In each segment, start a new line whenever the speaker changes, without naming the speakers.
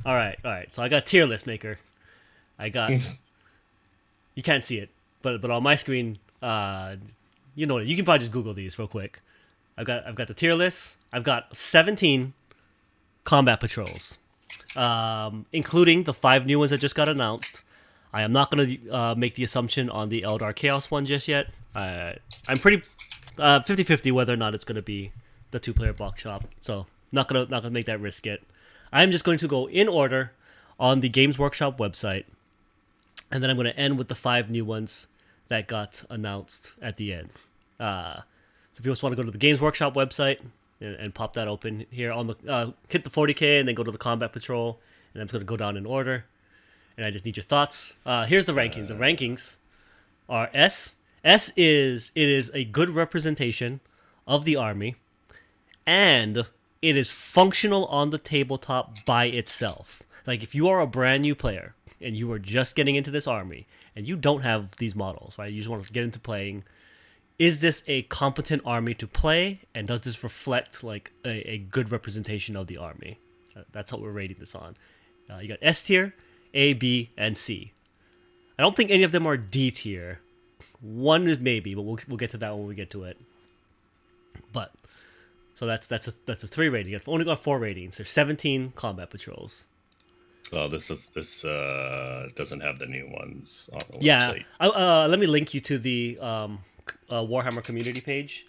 All right, all right. So I got tier list maker. I got. You can't see it, but on my screen, you know, you can probably just Google these real quick. I've got the tier list. I've got 17 combat patrols, including the 5 new ones that just got announced. I am not going to make the assumption on the Eldar Chaos one just yet. I'm pretty 50-50 whether or not it's going to be the two-player block shop. So not gonna make that risk yet. I'm just going to go in order on the Games Workshop website, and then I'm going to end with the 5 new ones that got announced at the end. So if you just want to go to the Games Workshop website and pop that open here on the hit the 40k and then go to the Combat Patrol, and I'm just going to go down in order. And I just need your thoughts. Here's the ranking. The rankings are S. S is it is a good representation of the army, and it is functional on the tabletop by itself. Like if you are a brand new player and you are just getting into this army and you don't have these models, right? You just want to get into playing. Is this a competent army to play, and does this reflect like a good representation of the army? That's what we're rating this on. You got S tier, A, B, and C. I don't think any of them are D tier. One is maybe, but we'll get to that when we get to it. But so that's a 3 rating. I've only got 4 ratings. There's 17 combat patrols.
Oh, this doesn't have the new ones on the
Yeah,
website.
let me link you to the Warhammer community page.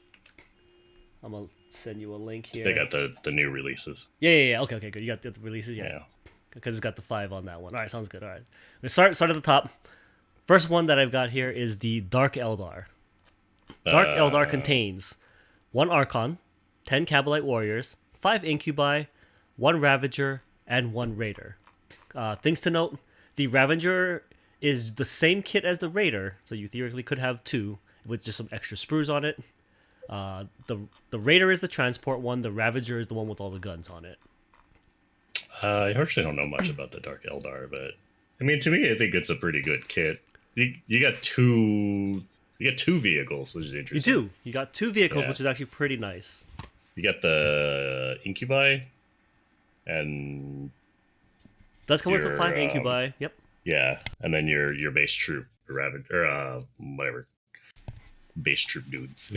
I'm gonna send you a link here.
They got the new releases.
Yeah. Okay, good. You got the releases, yeah.
Yeah.
Because it's got the 5 on that one. All right, sounds good. All right, we start at the top. First one that I've got here is the Dark Eldar. Dark Eldar contains 1 Archon, 10 Kabalite Warriors, 5 Incubi, 1 Ravager, and 1 Raider. Things to note: the Ravager is the same kit as the Raider, so you theoretically could have 2 with just some extra sprues on it. The Raider is the transport one. The Ravager is the one with all the guns on it.
I actually don't know much about the Dark Eldar, but I mean, to me, I think it's a pretty good kit. You got two vehicles, which is
You
interesting.
do. You got 2 vehicles,
Yeah.
which is actually pretty nice.
You got the Incubi, and
Does come with the
your
5 Incubi. Yep.
yeah, and then your base troop Ravager, or whatever base troop dudes.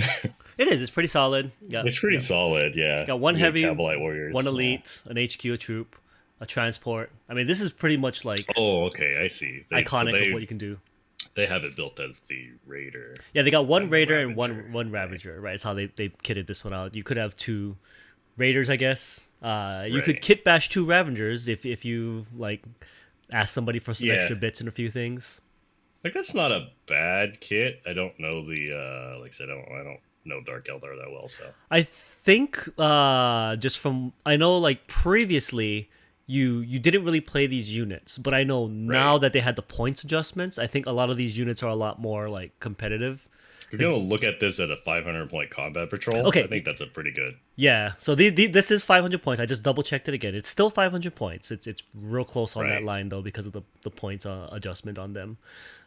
It is. It's pretty solid.
It's pretty solid, yeah.
Got 1
You got
heavy,
Kabalite Warriors,
1
yeah.
elite, an HQ, a troop, a transport. I mean, this is pretty much like
Oh, okay, I see.
iconic of what you can do.
They have it built as the Raider.
Yeah, they got 1
And the
Raider and
Ravager,
one Ravager. Right, it's how they kitted this one out. You could have 2 Raiders, I guess. You could
Right.
kit bash 2 Ravagers if you like ask somebody for some
Yeah.
extra bits and a few things.
Like that's not a bad kit. I don't know the like I said, I don't know Dark Eldar that well, so
I think just from I know like previously you didn't really play these units, but I know now
Right.
that they had the points adjustments, I think a lot of these units are a lot more like competitive.
we're gonna look at this at a 500 point combat patrol.
Okay.
I think that's a pretty good.
Yeah, so this is 500 points. I just double checked it again. It's still 500 points. It's real close on that
Right.
line though because of the points adjustment on them.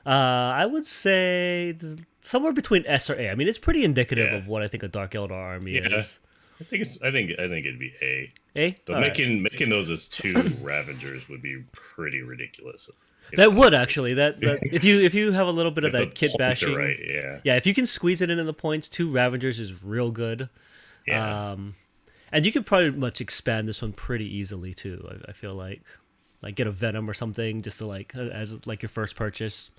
I would say somewhere between S or A. I mean, it's pretty indicative
Yeah.
of what I think a Dark Eldar army
Yeah.
is.
I think it'd be A.
A.
But
All right.
making those as 2 Ravagers would be pretty ridiculous.
That would actually that if you have a little bit of
If the
that kit
points are
bashing,
right, yeah.
yeah, if you can squeeze it in the points, 2 Ravagers is real good.
Yeah.
And you could probably much expand this one pretty easily too. I feel like get a Venom or something just to like as like your first purchase.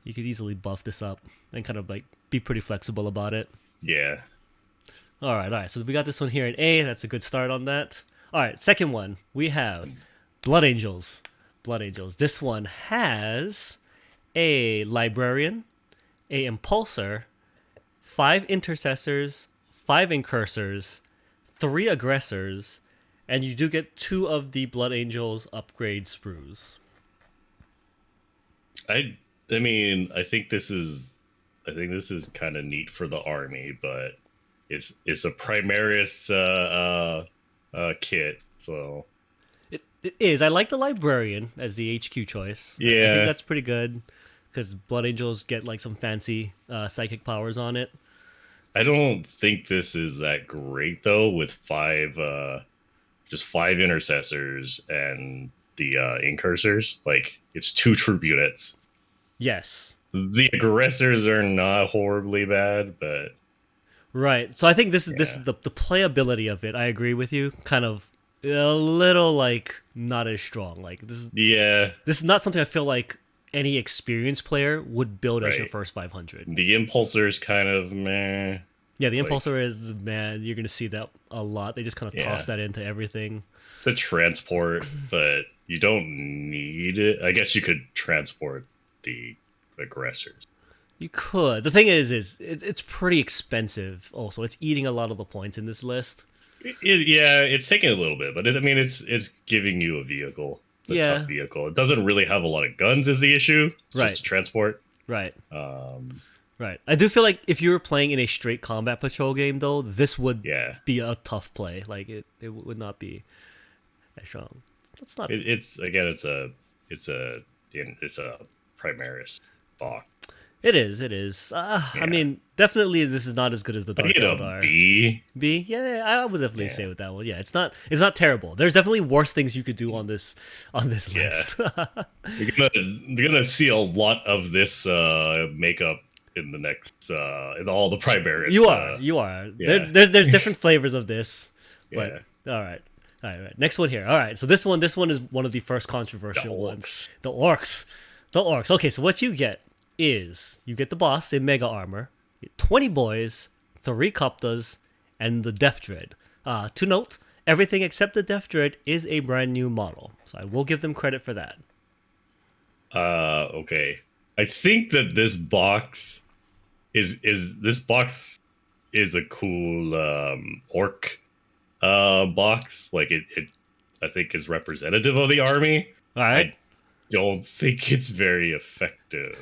You could easily buff this up and kind of like be pretty flexible about it.
Yeah.
All right. So we got this one here in A. That's a good start on that. All right, second one we have Blood Angels. Blood Angels. This one has a Librarian, a Impulsor, 5 Intercessors, 5 Incursors, 3 Aggressors, and you do get 2 of the Blood Angels upgrade sprues.
I mean, I think this is kind of neat for the army, but it's a Primaris kit, so
It is. I like the Librarian as the HQ choice. I
Yeah.
think that's pretty good because Blood Angels get like some fancy psychic powers on it.
I don't think this is that great though. With 5, just 5 intercessors and the incursors. Like it's 2 troop units.
Yes.
The aggressors are not horribly bad, but
Right. So I think this
yeah,
is the playability of it. I agree with you. Kind of a little like not as strong. Like
yeah,
this is not something I feel like any experienced player would build as your
right.
first 500.
The impulsors kind of meh.
Yeah, the
Like
impulsor is, man, you're gonna see that a lot. They just kind of toss
yeah,
that into everything.
the transport, but you don't need it. I guess you could transport the aggressors.
You could. The thing is it's pretty expensive. Also, it's eating a lot of the points in this list.
Yeah, it's taking a little bit, but I mean, it's giving you a vehicle, a tough
Yeah.
vehicle. It doesn't really have a lot of guns, is the issue. It's
Right.
just transport.
Right.
Um,
Right. I do feel like if you were playing in a straight combat patrol game, though, this would
yeah,
be a tough play. Like it would not be as strong. That's not.
it's again, it's a it's a Primaris box.
It is. It is. I
Yeah,
mean, definitely, this is not as good as the
I
Dark
get a
Eldar.
B.
B. Yeah, I would definitely
Yeah,
say with that one. Yeah, it's not. It's not terrible. There's definitely worse things you could do on this
yeah.
list.
You're gonna see a lot of this makeup in the next in all the Primaris.
You are. You are.
Yeah,
There's different flavors of this, but
yeah.
all right. All right. Next one here. All right. So this one is one of the first
The
controversial ones.
Orcs.
The orcs. The orcs. Okay. So what you get is you get the boss in mega armor, you get 20 boys, 3 Coptas, and the Death Dread. To note, everything except the Death Dread is a brand new model, so I will give them credit for that.
Okay. I think that this box is this box is a cool orc box. Like it I think is representative of the army.
All
I
right.
don't think it's very effective.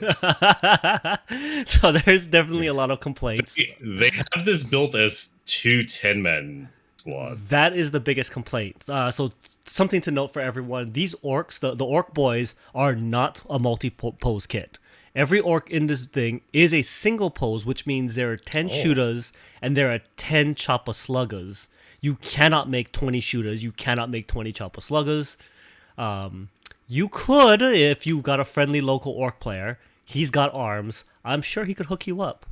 So there's definitely a lot of complaints.
They have this built as 2 10-man squads.
That is the biggest complaint. So something to note for everyone: these orcs, the orc boys, are not a multi-pose kit. Every orc in this thing is a single pose, which means there are 10 shooters and there are 10 choppa sluggers. You cannot make 20 shooters. You cannot make 20 choppa sluggers. You could, if you got a friendly local orc player. He's got arms. I'm sure he could hook you up.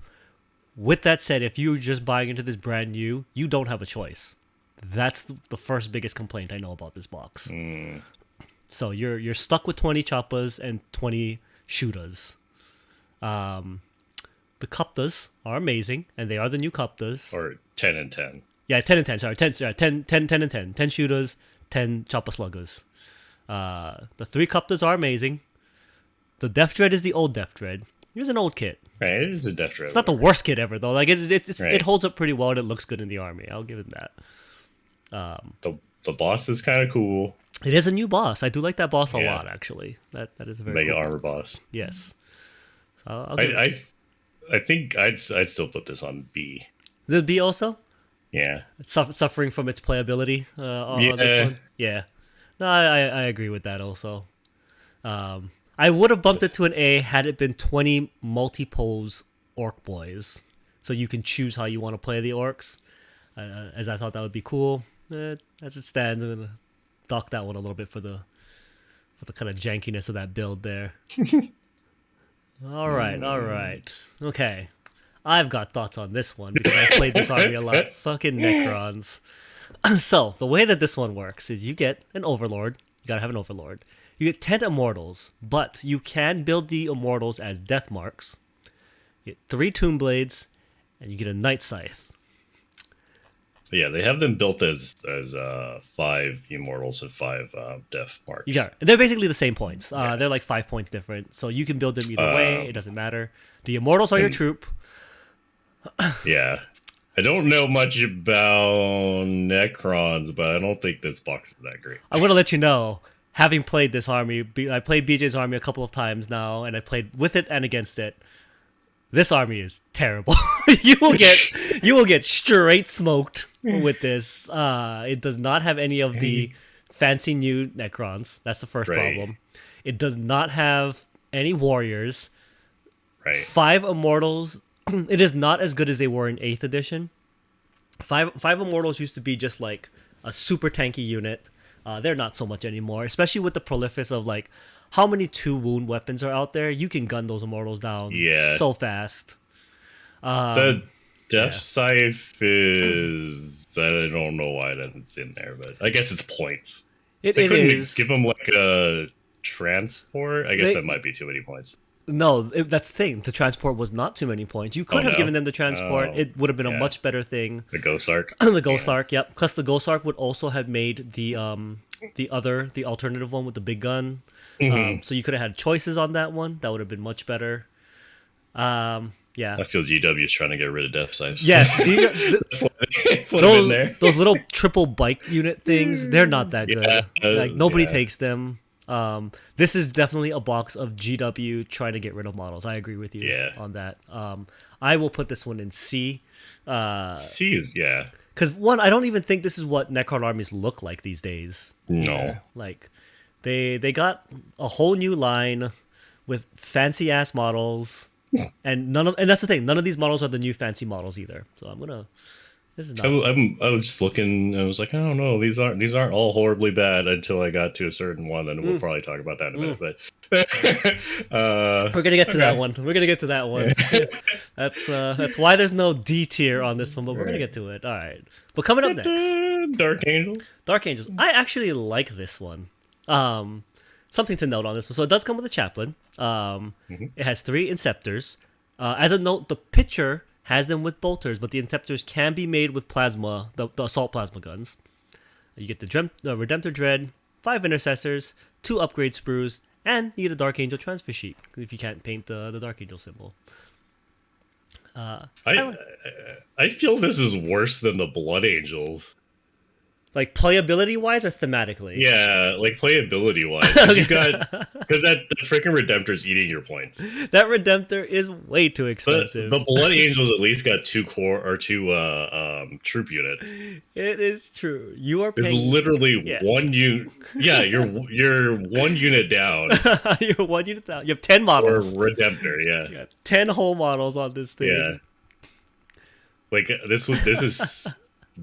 With that said, if you're just buying into this brand new, you don't have a choice. That's the first biggest complaint I know about this box. So you're stuck with 20 choppas and 20 shooters. The Cuptas are amazing, and they are the new Cuptas.
Or 10 and 10.
Yeah, 10 and 10, sorry. 10 and 10. 10 shooters, 10 choppa sluggers. The 3 Cuptas are amazing. The Death Dread is the old Death Dread. Here's an old kit.
Right, it is the Death Dread.
It's not the worst kit ever, though. Like it
Right.
holds up pretty well and it looks good in the army. I'll give it that.
The boss is kind of cool.
It is a new boss. I do like that boss a
Yeah.
lot, actually. That is a very
Mega
cool
armor boss.
Yes. So I'll give it.
I think I'd still put this on B.
The B also
Yeah.
suffering from its playability on
Yeah.
this one. Yeah. No, I agree with that also. I would have bumped it to an A had it been 20 multi-pose orc boys, so you can choose how you want to play the orcs. As I thought that would be cool. As it stands, I'm gonna dock that one a little bit for the kind of jankiness of that build there. All right. Okay. I've got thoughts on this one because I've played this army a lot. Fucking Necrons. So, the way that this one works is you get an Overlord. You gotta have an Overlord. You get 10 Immortals, but you can build the Immortals as Death Marks. You get 3 Tomb Blades, and you get a Night Scythe.
Yeah, they have them built as 5 immortals and 5 death marks.
You got it. They're basically the same points. They're like 5 points different, so you can build them either way. It doesn't matter. The Immortals are your troop.
Yeah. I don't know much about Necrons, but I don't think this box is that great.
I'm gonna let you know. Having played this army, I played BJ's army a couple of times now, and I played with it and against it. This army is terrible. you will get straight smoked with this. It does not have any of the fancy new Necrons. That's the first
Right.
problem. It does not have any warriors.
Right.
5 Immortals. It is not as good as they were in 8th edition. Five Immortals used to be just like a super tanky unit. They're not so much anymore, especially with the prolifics of like how many 2 wound weapons are out there. You can gun those immortals down
Yeah.
so fast.
The Death
yeah.
Scythe is. I don't know why that's in there, but I guess it's points.
It
They couldn't
is.
give him like a transport. I guess
They-
that might be too many points.
No, that's the thing. The transport was not too many points. You could have
no?
given them the transport.
Oh,
It would have been a
yeah.
much better thing.
The Ghost Arc.
The Ghost Arc, yep. Plus the Ghost Arc would also have made the alternative one with the big gun. So you could have had choices on that one. That would have been much better. Yeah.
I feel GW is trying to get rid of Death Scythes.
Yes.
That's why they put them in there.
Those little triple bike unit things, they're not that good.
Yeah,
Like nobody
yeah.
takes them. This is definitely a box of GW trying to get rid of models. I agree with you on that. I will put this one in C.
C is, yeah.
Because one, I don't even think this is what Necron armies look like these days.
No.
Like, they got a whole new line with fancy ass models, and and that's the thing. None of these models are the new fancy models either. So this is not.
I was just looking. I was like, I don't know. These aren't all horribly bad until I got to a certain one, and we'll probably talk about that in a minute. But
We're gonna get to that one. We're gonna get to that one. That's why there's no D tier on this one, but we're gonna get to it. All right. But coming up next,
Dark Angel.
Dark Angels. I actually like this one. Something to note on this one. So it does come with a chaplain. It has 3 inceptors. As a note, the picture has them with bolters, but the inceptors can be made with plasma, the assault plasma guns. You get the Redemptor Dread, 5 intercessors, 2 upgrade sprues, and you get a Dark Angel transfer sheet if you can't paint the Dark Angel symbol.
I feel this is worse than the Blood Angels.
Like playability wise or thematically?
Yeah, like playability wise, because that freaking Redemptor's eating your points.
That Redemptor is way too expensive.
The Blood Angels at least got 2 core or 2 troop units.
It is true. You are
It's
paying.
literally 1 unit. Yeah, you're 1 unit down.
You're 1 unit down. You have 10
Or
models.
Redemptor, yeah.
You got 10 whole models on this thing.
Yeah. Like this is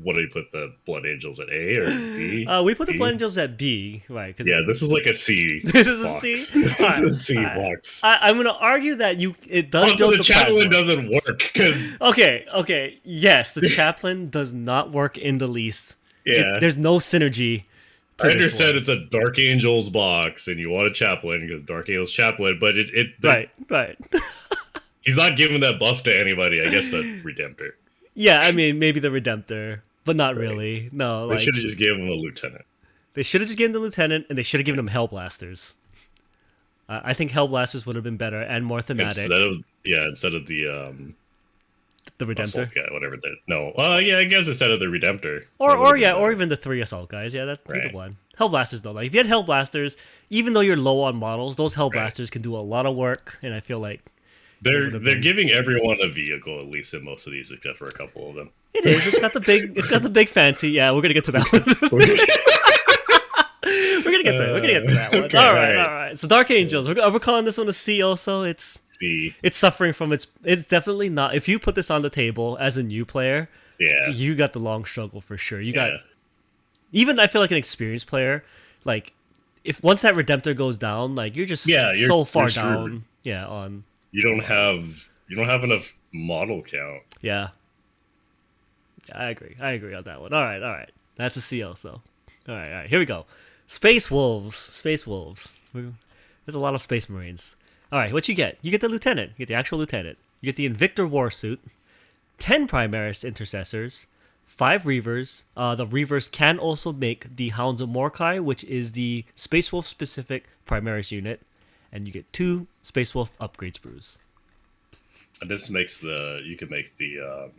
what do you put the Blood Angels at, A or B?
We put the
B?
Blood Angels at B, right?
Yeah, this is like a C.
This is
box.
a C?
This is a C box.
I'm going to argue that it does
Also,
build
the chaplain
plasma.
doesn't work because
Okay. Yes, the chaplain does not work in the least.
yeah,
There's no synergy to
I
this
understand
one.
it's a Dark Angels box and you want a chaplain because Dark Angels chaplain, but
Right.
he's not giving that buff to anybody. I guess the Redemptor.
Yeah, I mean, maybe the Redemptor, but not really. No,
They
like,
should have just given him a lieutenant.
they should have just given the lieutenant, and they should have given him Hellblasters. I think Hellblasters would have been better and more thematic.
Instead of the
The Redemptor,
assault guy, whatever. I guess instead of the Redemptor.
or even the 3 assault guys. Yeah, that's either
Right.
one. Hellblasters though, like if you had Hellblasters, even though you're low on models, those Hellblasters can do a lot of work, and I feel like
They're
would've been-
giving everyone a vehicle at least in most of these, except for a couple of them.
it is. It's got the big fancy. Yeah, we're gonna get to that one. We're gonna get to that one.
Okay,
all
alright.
right. So Dark Angels, we're calling this one a C. Also, it's
C.
suffering from its. It's definitely not. If you put this on the table as a new player,
Yeah.
you got the long struggle for sure. You got
Yeah.
even I feel like an experienced player, like if once that Redemptor goes down, like you're just
Yeah,
so far
you're screwed.
down. Yeah, on
You don't have enough model count.
yeah. I agree on that one. All right. That's a C also. All right. Here we go. Space Wolves. There's a lot of Space Marines. All right, what you get? You get the Lieutenant. You get the actual Lieutenant. You get the Invictor Warsuit, 10 Primaris Intercessors, 5 Reavers. The Reavers can also make the Hounds of Mordecai, which is the Space Wolf specific Primaris unit, and you get 2 Space Wolf upgrade sprues.
And this makes you can make the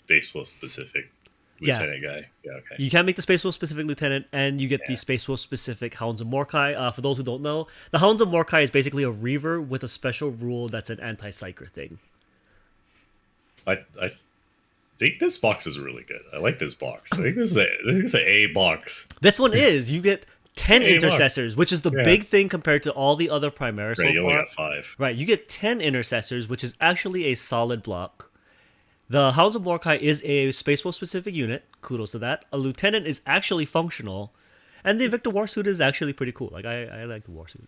Space Wolf specific lieutenant guy. Yeah, okay.
You can make the Space Wolf specific Lieutenant, and you get the Space Wolf specific Hounds of Mordecai. For those who don't know, the Hounds of Mordecai is basically a Reaver with a special rule that's an anti-psyker thing.
I think this box is really good. I like this box. I think this is an A box.
This one is. You get 10
Hey, look.
intercessors, which is the big thing compared to all the other Primaris
Right,
so
you only
far.
got 5.
Right, you get 10 intercessors, which is actually a solid block. The Hounds of Mordecai is a Space Wolf specific unit. Kudos to that. A lieutenant is actually functional, and the Invicta Warsuit is actually pretty cool. Like I like the Warsuit.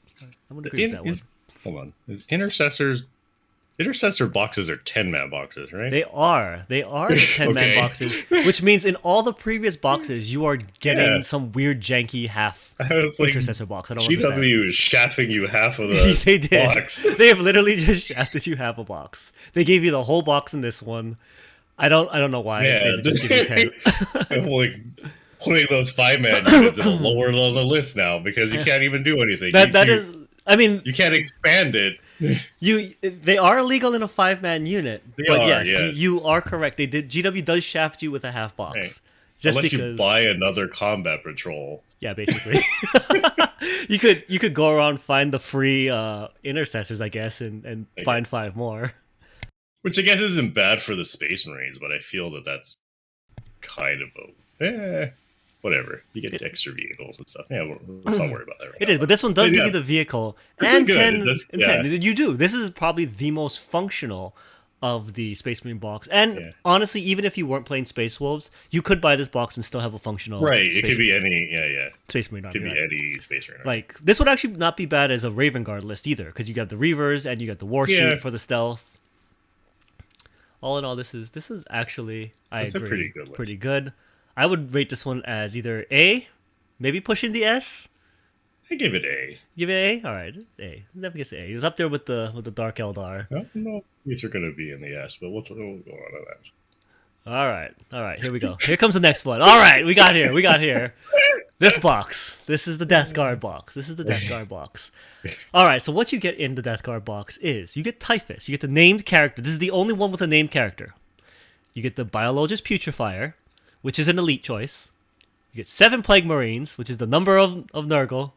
I'm gonna agree with that one.
Hold on. Is Intercessor boxes are 10-man boxes, right?
They are. They are the 10-man boxes, which means in all the previous boxes, you are getting some weird, janky half Intercessor box. I don't understand.
GW is shafting you half of the
they did.
box.
They have literally just shafted you half a box. They gave you the whole box in this one. I don't know why.
Yeah,
They just give you 10.
I'm like putting those 5-man units in the lower on the list now because you can't even do anything.
That is. I mean,
you can't expand it.
They are illegal in a 5-man unit, but yes,
yeah.
you are correct. They did. GW does shaft you with a half box,
right.
just
Unless
because
you buy another combat patrol.
Yeah, basically. you could go around, find the free intercessors, I guess, and find 5 more.
Which I guess isn't bad for the Space Marines, but I feel that that's kind of whatever. You get extra vehicles and stuff. Yeah, let's not worry about that.
It is, but this one does give you the vehicle and 10. You do. This is probably the most functional of the Space Marine box. And honestly, even if you weren't playing Space Wolves, you could buy this box and still have a functional.
Right. It could be any.
Space Marine.
It could be any Space Marine.
Like this would actually not be bad as a Raven Guard list either, because you got the Reavers and you got the Warsuit for the stealth. All in all, this is actually I agree pretty good. I would rate this one as either A, maybe pushing the S.
I give it A.
Give it A? Alright, it's A. Never gets A. It's up there with the Dark Eldar.
I don't know if these are going to be in the S, but we'll go on to that.
Alright, here we go. Here comes the next one. Alright, we got here. This box. This is the Death Guard box. Alright, so what you get in the Death Guard box is, you get Typhus. You get the named character. This is the only one with a named character. You get the Biologist Putrefier, which is an elite choice. You get 7 Plague Marines, which is the number of Nurgle.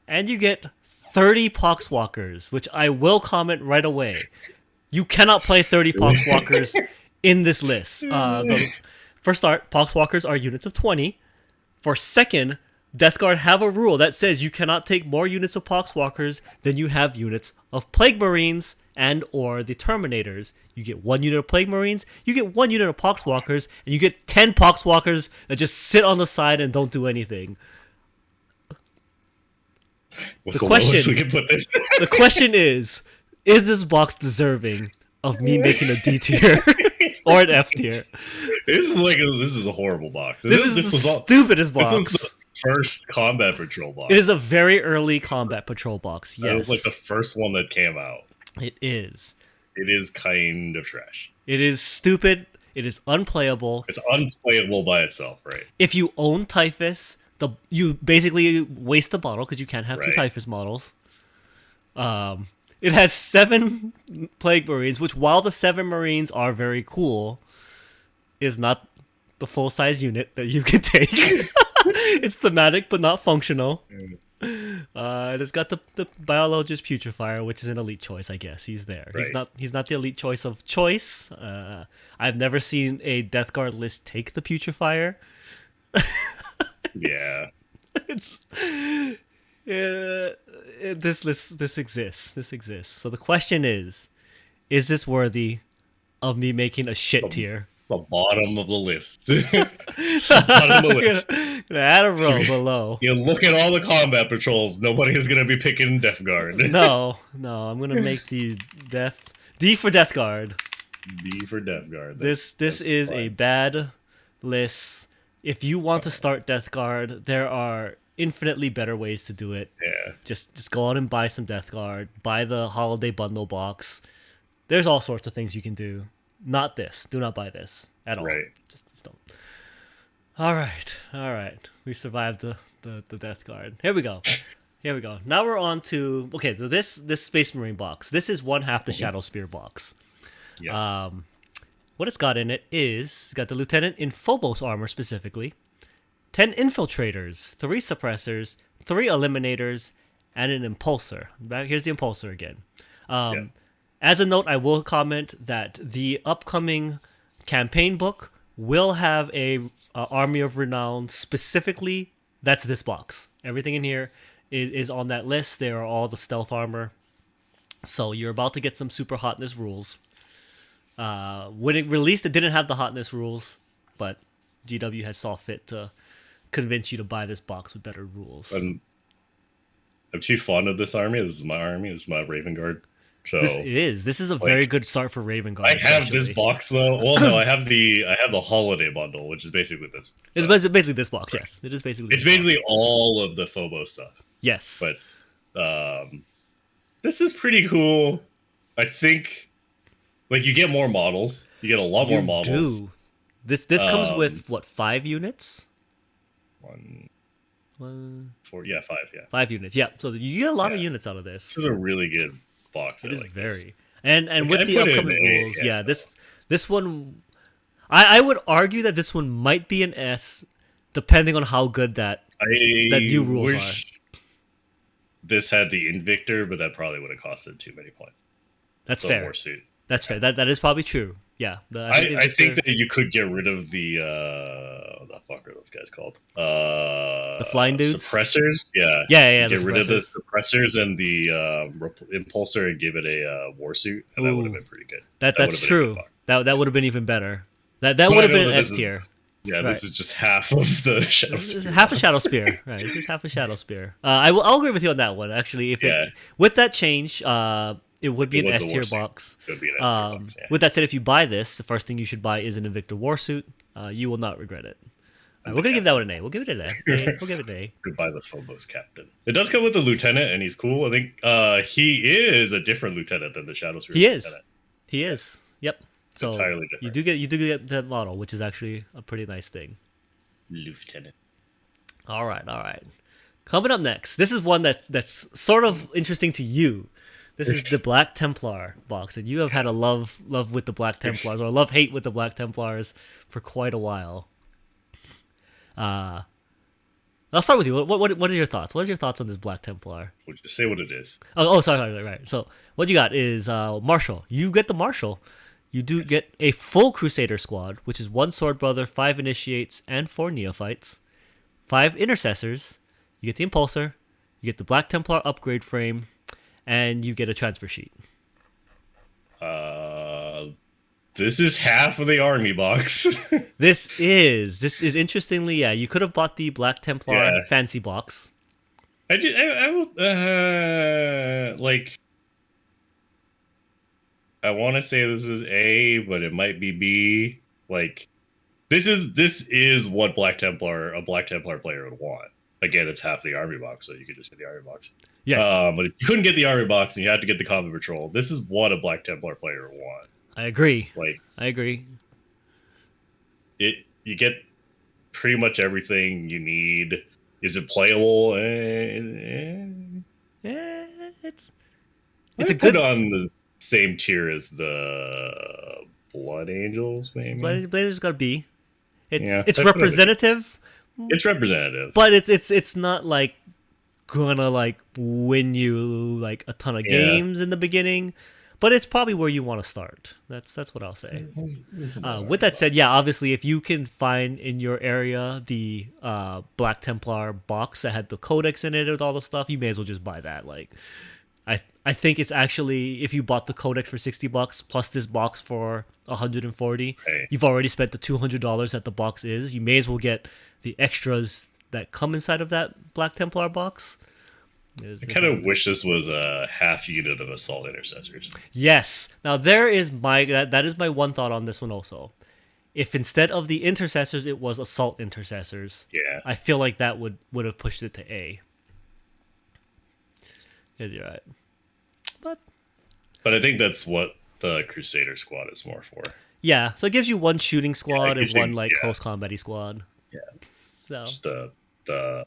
And you get 30 Poxwalkers, which I will comment right away. You cannot play 30 Poxwalkers in this list. For start, Poxwalkers are units of 20. For second, Death Guard have a rule that says you cannot take more units of Poxwalkers than you have units of Plague Marines and or the Terminators. You get 1 unit of Plague Marines, you get 1 unit of Poxwalkers, and you get 10 Poxwalkers that just sit on the side and don't do anything.
The question we can put this?
The question is this box deserving of me making a D tier or an F tier?
This is a horrible box.
This is the stupidest box.
This was the first Combat Patrol box.
It is a very early Combat Patrol box. Yes,
it was like the first one that came out.
It is.
It is kind of trash.
It is stupid. It is unplayable.
It's unplayable by itself, right?
If you own Typhus, you basically waste the model because you can't have 2 Typhus models. It has 7 Plague Marines, which while the 7 Marines are very cool, is not the full-size unit that you can take. It's thematic but not functional. It's got the Biologist Putrefier, which is an elite choice, I guess. He's there. Right. He's not the elite choice of choice. I've never seen a Death Guard list take the Putrefier. This exists. So the question is this worthy of me making a shit tier?
The bottom of the list. Bottom of the list.
Gonna add a row below.
You look at all the combat patrols. Nobody is gonna be picking Death Guard.
No. I'm gonna make the D for Death Guard.
D for Death Guard.
This is a bad list. If you want to start Death Guard, there are infinitely better ways to do it.
Yeah.
Just go out and buy some Death Guard. Buy the Holiday Bundle box. There's all sorts of things you can do. Not this. Do not buy this at all.
Right.
Just don't. All right. We survived the Death Guard. Here we go. Now we're on to this Space Marine box. This is one half the Shadow Spear box.
Yes.
What it's got in it is it's got the Lieutenant in Phobos armor specifically, 10 Infiltrators, 3 Suppressors, 3 Eliminators, and an Impulsor. Here's the Impulsor again. As a note, I will comment that the upcoming campaign book will have a Army of Renown specifically. That's this box. Everything in here is on that list. They are all the stealth armor. So you're about to get some super hotness rules. When it released, it didn't have the hotness rules, but GW had saw fit to convince you to buy this box with better rules.
I'm too fond of this army. This is my army. This is my Raven Guard. So
This is a very good start for Raven Guard.
I have this
especially.
box though. Well, no, I have the holiday bundle, which is basically this.
It's basically this box. Yes, it is basically.
It's basically all of the Phobos stuff.
Yes,
But this is pretty cool. I think, like, you get more models. You get a lot more models.
Do. This comes with what, 5 units?
Five. Yeah.
5 units. Yeah, so you get a lot of units out of this.
This is a really good box.
It is
like
very.
This.
And with the upcoming rules, this one, I would argue that this one might be an S, depending on how good that new rules are.
This had the Invictor, but that probably would have costed too many points.
That's fair.
Warsuit.
That's fair. That is probably true. Yeah.
I think that you could get rid of the what the fuck are those guys called?
The flying dudes?
Suppressors? Yeah.
Yeah.
Get rid of the suppressors and the impulsor and give it a Warsuit, and that would have been pretty good.
That's true. That would have been even better. That would have been an S tier.
Yeah, this is just half of the Shadow Spear.
Half a Shadow Spear. Right, this is half a Shadow Spear. I'll agree with you on that one, actually. With that change, it would be an S tier box.
It would be an S tier box,
With that said, if you buy this, the first thing you should buy is an Invictor Warsuit. You will not regret it. We're going to give that one an A. We'll give it an A. We'll give it an A.
Goodbye, the Phobos captain. It does come with a lieutenant, and he's cool. I think he is a different lieutenant than the Shadow Spear lieutenant.
He is. Yep. So
entirely different.
You do get that model, which is actually a pretty nice thing.
Lieutenant.
All right. Coming up next, this is one that's sort of interesting to you. This is the Black Templar box, and you have had a love with the Black Templars, or love-hate with the Black Templars for quite a while. I'll start with you. What are your thoughts? What are your thoughts on this Black Templar?
Would you say what it is?
Sorry, right. So what you got is Marshal. You get the Marshal. You do get a full Crusader squad, which is 1 Sword Brother, 5 Initiates, and 4 Neophytes, 5 Intercessors. You get the Impulsor. You get the Black Templar upgrade frame, and you get a transfer sheet.
This is half of the army box.
This is interestingly, you could have bought the Black Templar fancy box.
I want to say this is A, but it might be B. Like, this is what a Black Templar player would want. Again, it's half the army box, so you could just get the army box.
Yeah.
But if you couldn't get the army box and you had to get the combat patrol, this is what a Black Templar player would want.
I agree.
I you get pretty much everything you need. Is it playable?
It's
a good on the same tier as the Blood Angels, maybe.
Blood Angels got a B. It's representative.
It's representative,
but it's not like gonna like win you like a ton of games in the beginning. But it's probably where you want to start. That's what I'll say. With that said, obviously, if you can find in your area the Black Templar box that had the codex in it with all the stuff, you may as well just buy that. Like, I think it's actually, if you bought the codex for $60 plus this box for $140, you've already spent the $200 that the box is. You may as well get the extras that come inside of that Black Templar box.
I kind of wish this was a half unit of assault intercessors.
Yes. Now there is that is my one thought on this one also. If instead of the intercessors it was assault intercessors, I feel like that would have pushed it to A. Yeah, you're right. But
I think that's what the Crusader squad is more for.
Yeah, so it gives you one shooting squad and one close combat squad.
Yeah.
So
just the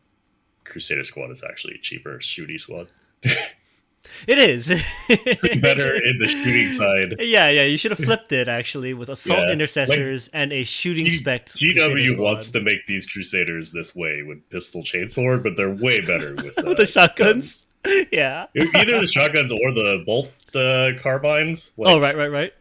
Crusader squad is actually a cheaper shooty squad.
It is.
Better in the shooting side.
Yeah, you should have flipped it actually with assault intercessors and a shooting spec.
GW wants to make these Crusaders this way with pistol chainsword, but they're way better with
with the shotguns. Yeah.
Either the shotguns or the bolt carbines.
Right.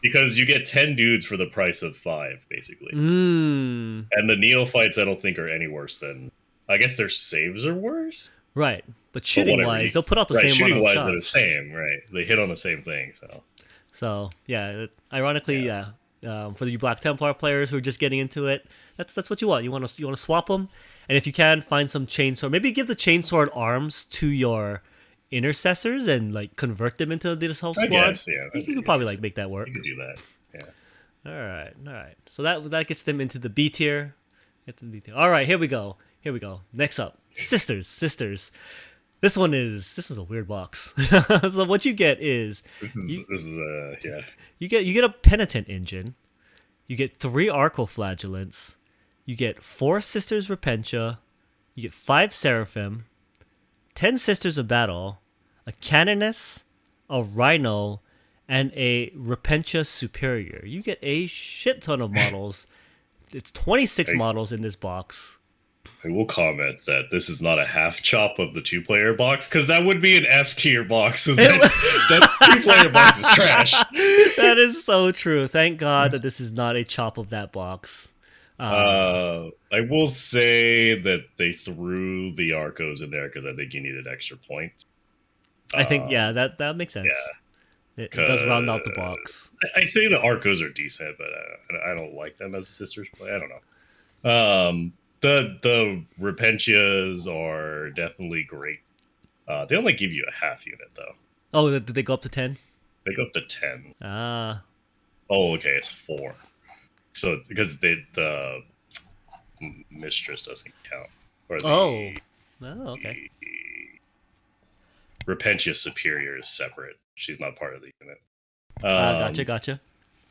Because you get 10 dudes for the price of 5, basically.
And
the Neophytes I don't think are any worse than... I guess their saves are worse?
Right. But shooting-wise, they'll put out the same amount of shots.
Shooting-wise, they're the same, right. They hit on the same thing, so...
So yeah, ironically, for the Black Templar players who are just getting into it, that's what you want. You want to swap them, and if you can, find some chainsword. Maybe give the chainsword arms to your intercessors and like convert them into this whole
I
squad.
guess, yeah.
You could probably like make that work.
You could do that. Yeah.
All right. So that gets them into the B tier. All right, here we go. Next up, sisters. This is a weird box. So what you get is
Yeah.
you get a penitent engine, you get 3 arcoflagellants, you get 4 sisters repentia, you get 5 seraphim, 10 sisters of battle, a canoness, a rhino, and a repentia superior. You get a shit ton of models. It's 26 models in this box.
I will comment that this is not a half chop of the 2-player box, because that would be an F tier box. So that 2-player box is trash.
That is so true. Thank God that this is not a chop of that box.
I will say that they threw the Arcos in there because I think you needed extra points.
I think that makes sense.
Yeah.
It does round out the box.
I think the Arcos are decent, but I don't like them as a sisters play. I don't know. The Repentias are definitely great. They only give you a half unit though.
Oh, did they go up to 10?
They go up to 10.
Ah.
Oh, okay, it's 4. So because the mistress doesn't count. Or
Oh, okay.
Repentia Superior is separate. She's not part of the unit.
Gotcha.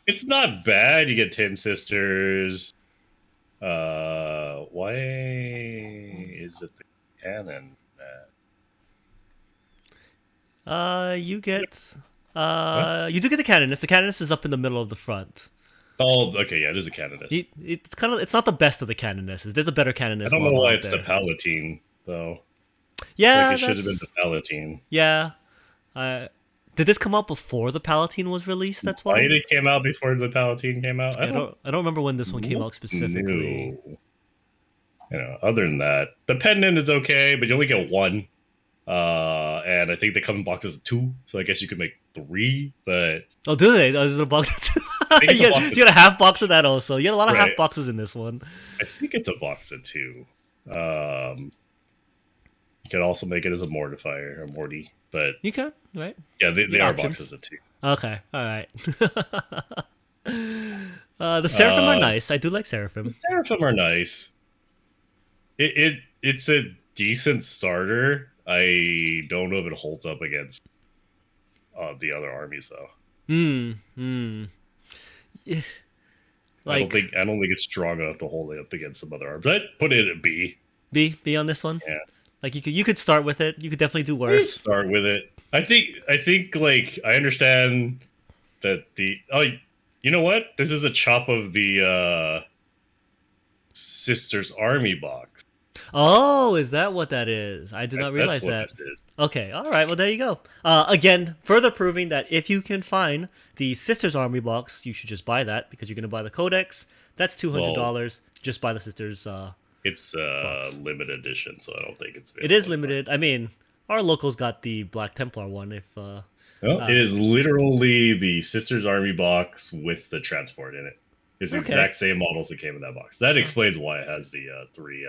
It's not bad. You get 10 sisters. Why is it the cannon?
You get you do get the canoness. The canoness is up in the middle of the front.
Oh, okay, yeah, it is a canoness.
It's not the best of the canonesses. There's a better canoness.
I don't know why it's the Palatine though.
Yeah,
it should have been the Palatine.
Yeah. Did this come out before the Palatine was released? That's why.
It came out before the Palatine came out.
I don't remember when this one came out specifically.
Other than that, the pendant is okay, but you only get 1. And I think they come in boxes of 2, so I guess you could make 3. But
do they? Is it a box? You get a half box of that also. You get a lot of half boxes in this one.
I think it's a box of 2. You could also make it as a mortifier or morty, but
you can, right?
Yeah, they are boxes of 2.
Okay, all right. The seraphim are nice. I do like seraphim.
The seraphim are nice. It's a decent starter. I don't know if it holds up against the other armies though.
Yeah.
I don't think it's strong enough to hold it up against some other arms. I'd put it at B.
B on this one.
Yeah.
Like you could start with it. You could definitely do worse.
Start with it. I think like I understand that you know what? This is a chop of the Sisters Army box.
Oh, is that what that is? I did not realize that. Okay, all right. Well, there you go. Again, further proving that if you can find the Sisters Army box, you should just buy that because you're going to buy the Codex. That's $200. Just buy the Sisters.
It's limited edition, so I don't think it's.
It is limited. I mean, our locals got the Black Templar one.
It is literally the Sisters Army box with the transport in it. It's the exact same models that came in that box. That explains why it has the 3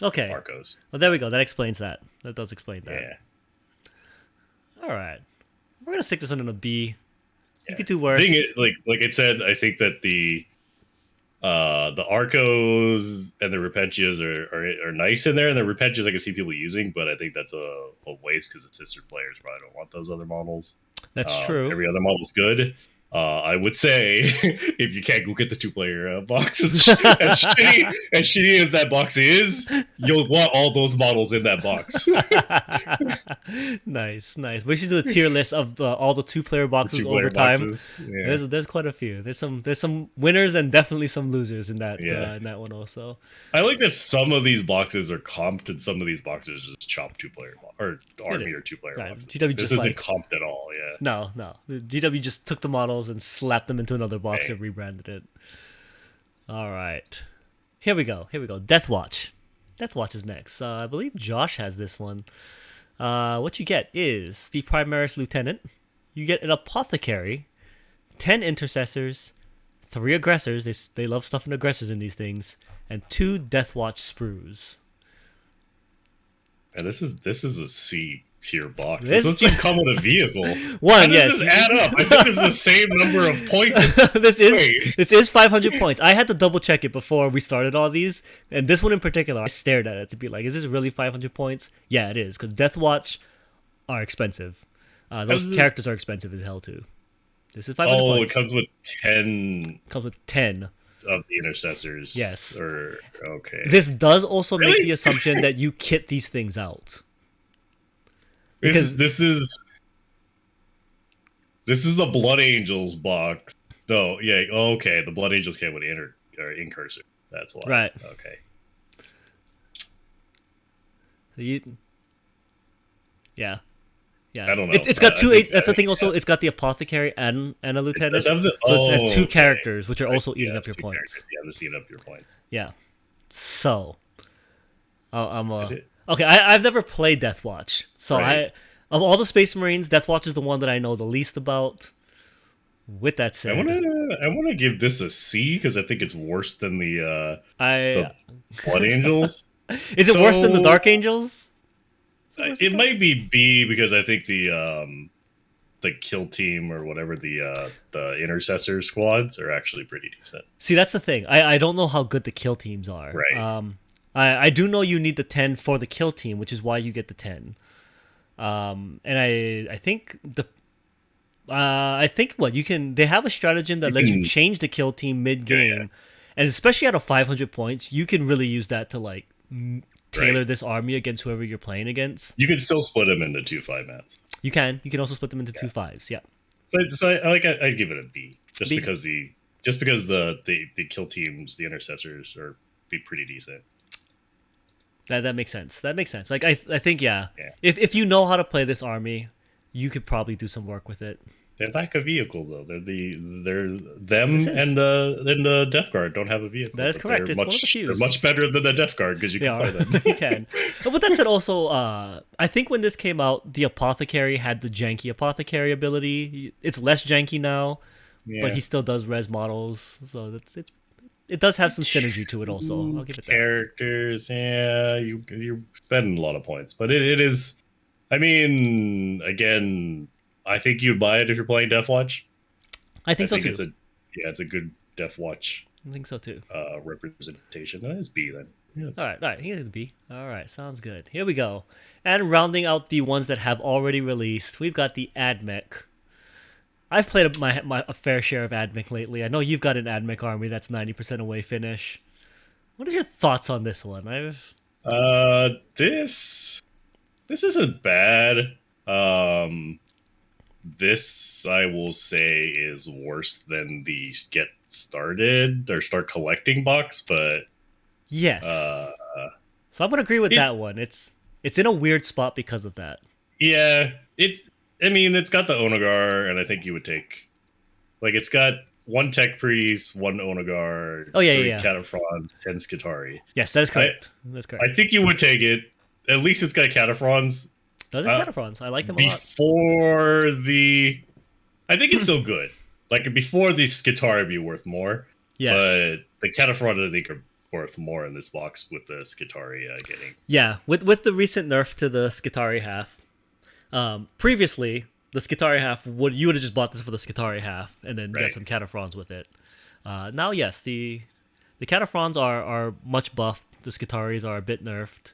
Arcos.
Well, there we go. That explains that. That does explain that.
Yeah.
All right. We're going to stick this one in a B. You could do worse.
Like it said, I think that the Arcos and the Repentias are nice in there, and the Repentias I can see people using, but I think that's a waste because the sister players probably don't want those other models.
That's true.
Every other model is good. I would say if you can't go get the 2-player box, as shitty as that box is, you'll want all those models in that box.
Nice. We should do a tier list of all the 2-player boxes over time. Yeah. There's quite a few. There's some winners and definitely some losers in that one also.
I like that some of these boxes are comped and some of these boxes just chop 2-player or army or 2-player boxes.
GW
this isn't comped at all. Yeah.
No. The GW just took the models and slapped them into another box and rebranded it. All right. Here we go. Deathwatch. Deathwatch is next. I believe Josh has this one. What you get is the Primaris Lieutenant. You get an Apothecary. 10 intercessors, 3 aggressors. They love stuffing aggressors in these things, and 2 Deathwatch sprues.
And this is a C tier box.
This-
This doesn't even come with a vehicle.
One,
How does
yes.
this add up? I think it's the same number of points. Wait.
This is 500 points. I had to double check it before we started all these, and this one in particular, I stared at it to be like, is this really 500 points? Yeah, it is, because Deathwatch are expensive. Those characters are expensive as hell too. This is 500 points.
It comes with 10
Comes with 10
of the intercessors.
Yes.
Okay.
This does also make
Really?
the assumption that you kit these things out.
Because this is the Blood Angels box. No, yeah, okay. The Blood Angels came with incursor. That's why.
Right.
Okay.
Yeah.
I don't know.
It's got two.
I think-
That's the thing. Also, it's got the apothecary and a lieutenant.
Does have the-
So it has 2
okay.
characters, which are also
Yeah,
eating up
it's
your
2
points.
characters. Yeah, they're eating up your points.
Yeah. So, I'm
it-
okay. I've never played Deathwatch, so
Right.
of all the Space Marines, Deathwatch is the one that I know the least about. With that said,
I wanna give this a C because I think it's worse than the
I
Blood Angels.
is it worse than the
So-
Dark Angels?
It might be B because I think the kill team or whatever the intercessor squads are actually pretty decent.
See, that's the thing. I don't know how good the kill teams are.
Right.
I do know you need the 10 for the kill team, which is why you get the 10. And I think what you can, they have a stratagem that lets you change the kill team mid game,
Yeah.
and especially out of 500 points, you can really use that to like tailor this army against whoever you're playing against.
You can still split them into 2 5-mats.
You can also split them into 2 5s. Yeah.
So I'd give it a B just
B.
because the kill teams, the intercessors are be pretty decent.
That makes sense. That makes sense. Like I think
Yeah.
If you know how to play this army, you could probably do some work with it.
They lack a vehicle though. Them
This is-
and the Death Guard don't have a vehicle.
That is
but
correct.
They're
It's
much,
one of the few.
They're much better than the Death Guard because you
They
can
are.
play them.
You can. But that said, also, I think when this came out, the apothecary had the janky apothecary ability. It's less janky now, but he still does res models, so it does have some synergy to it. Also, I'll give it that.
Characters, yeah, you're spending a lot of points, but it is. I mean, again, I think you'd buy it if you're playing Deathwatch.
I think so too.
It's a good Deathwatch
I think so too.
representation. That is B then. Yeah.
All right. Here's the B. All right, sounds good. Here we go. And rounding out the ones that have already released, we've got the Mech. I've played a fair share of Mech lately. I know you've got an Mech army that's 90% away finish. What are your thoughts on this one?
This isn't bad. This I will say is worse than the get started or start collecting box, but
Yes. So I'm gonna agree with that one. It's in a weird spot because of that.
yeah, it's got the Onagar, and I think you would take it's got 1 Tech Priest, 1 Onagar,
Oh, yeah,
3
yeah.
Cataphrons, 10 Skitari.
Yes, that is correct. That's correct.
I think you would take it. At least it's got Cataphrons.
Those are Cataphrons. I like them a lot.
I think it's still good. Like before the Skitari would be worth more.
Yes.
But the Cataphrons I think are worth more in this box with the Skitari getting.
Yeah, with the recent nerf to the Skitari half. Previously, the Skitari half you would have just bought this for the Skitari half and then
Right.
get some Cataphrons with it. Now, yes, the Cataphrons are much buffed. The Skitaris are a bit nerfed.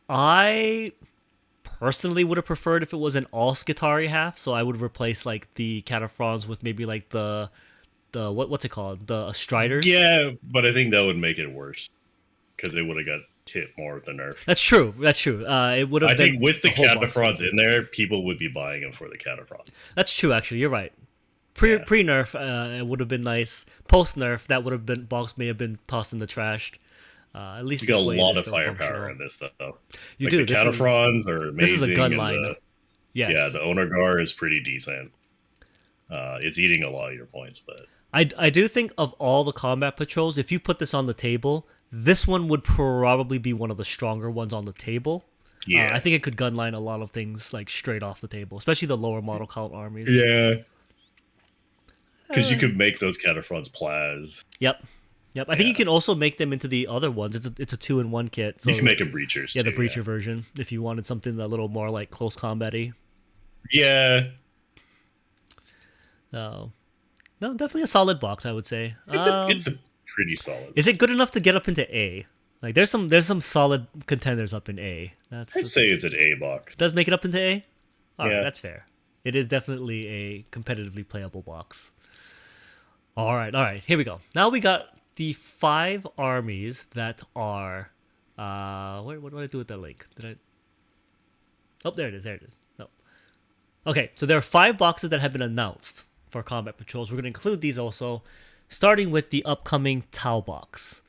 I personally would have preferred if it was an all Skitari half, so I would replace like the Cataphrons with maybe like the what's it called, the Striders.
Yeah, but I think that would make it worse because they would have got hit more with the nerf.
That's true. It would have.
I
been
think with the
a whole bunch.
Cataphrons in there, people would be buying them for the Cataphrons.
That's true. Actually, you're right. Pre nerf, it would have been nice. Post nerf, that would have been box may have been tossed in the trash. At least
You got a
this way
lot
it is
of
still
firepower
functional.
in this though.
You do.
The Cataphrons are amazing.
This is a gun
and
line. Yes.
Yeah, the Onagar is pretty decent. It's eating a lot of your points, but
I do think of all the combat patrols, if you put this on the table, this one would probably be one of the stronger ones on the table.
yeah,
I think it could gunline a lot of things like straight off the table, especially the lower model count armies.
yeah. Because you could make those Cataphrons Plaz.
Yep. Yep. I think you can also make them into the other ones. It's a 2-in-1 kit. So
You can make them Breachers
yeah,
too.
the Breacher version if you wanted something a little more like close combat-y.
Yeah.
No, definitely a solid box, I would say.
It's a pretty solid.
Is it good enough to get up into A? Like there's some solid contenders up in A.
I'd say it's an A box.
Does make it up into A? Alright,
Yeah.
that's fair. It is definitely a competitively playable box. Alright, here we go. Now we got the 5 armies that are what did I do with that link? Did I Oh, there it is. No. Okay, so there are 5 boxes that have been announced for combat patrols. We're going to include these also, starting with the upcoming Tau box.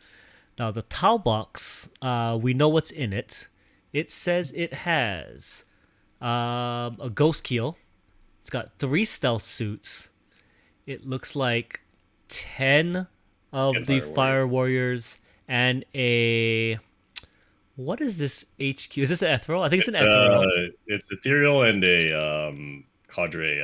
Now, the Tau box, we know what's in it. It says it has a Ghost Keel. It's got 3 stealth suits. It looks like 10 of the Fire Warriors and a... What is this HQ? Is this an Ethereal? I think it's an Ethereal.
It's Ethereal and a Cadre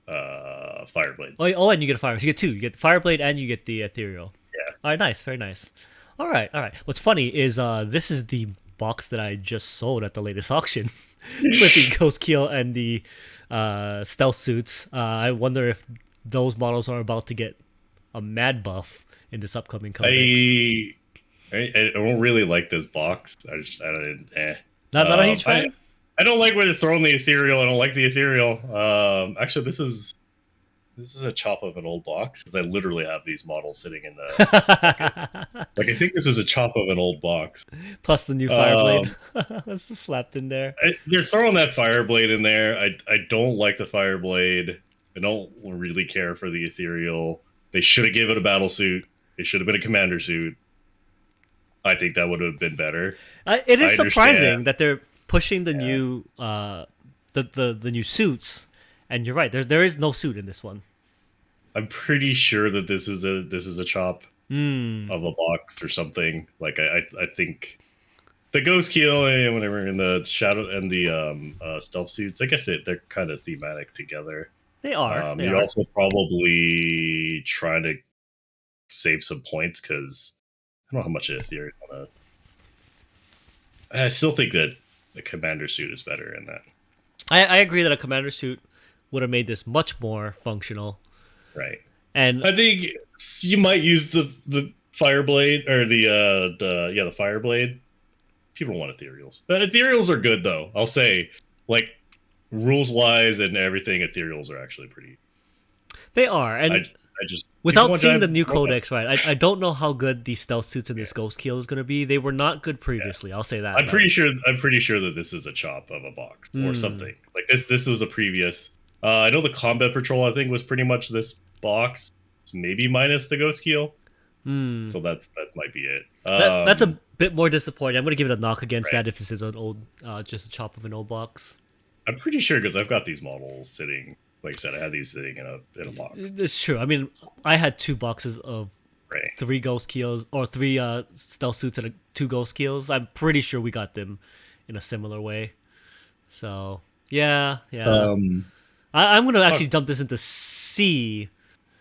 Fireblade.
Oh, and you get a Fire. So you get 2. You get the Fireblade and you get the Ethereal.
Yeah.
All right, nice. Very nice. All right. What's funny is this is the box that I just sold at the latest auction with the Ghost Keel and the stealth suits. I wonder if those models are about to get a mad buff in this upcoming codex.
I don't really like this box.
Not a huge fan?
I don't like where they're throwing the Ethereal. I don't like the Ethereal. Actually, this is a chop of an old box because I literally have these models sitting in the like I think this is a chop of an old box.
Plus the new Fireblade. That's just slapped in there.
They're throwing that Fireblade in there. I don't like the Fireblade. I don't really care for the Ethereal. They should have given it a battle suit. It should have been a commander suit. I think that would have been better.
It is surprising that they're pushing the new the new suits, and you're right. There is no suit in this one.
I'm pretty sure that this is a chop of a box or something. Like I think the Ghost Keel and whatever in the shadow and the stealth suits. I guess they're kind of thematic together.
They are.
You're also probably trying to save some points because. I don't know how much Ethereal on I still think that the commander suit is better in that.
I agree that a commander suit would have made this much more functional.
Right.
And
I think you might use the Fireblade or the Fireblade. People want Ethereals. But Ethereals are good though. I'll say, like rules wise and everything, Ethereals are actually pretty.
They are, and
I just
without seeing the new codex, right? I don't know how good these stealth suits in this Ghost Keel is going to be. They were not good previously. I'll say that.
I'm pretty sure that this is a chop of a box or something like this. This was a previous. I know the Combat Patrol I think was pretty much this box, maybe minus the Ghost Keel. So that might be it.
That's a bit more disappointing. I'm going to give it a knock against that if this is an old, just a chop of an old box.
I'm pretty sure because I've got these models sitting. Like I said, I had these sitting in a box.
It's true. I mean, I had 2 boxes of 3 Ghost Keels or 3 stealth suits and 2 Ghost Keels. I'm pretty sure we got them in a similar way. So yeah. I'm gonna actually dump this into C.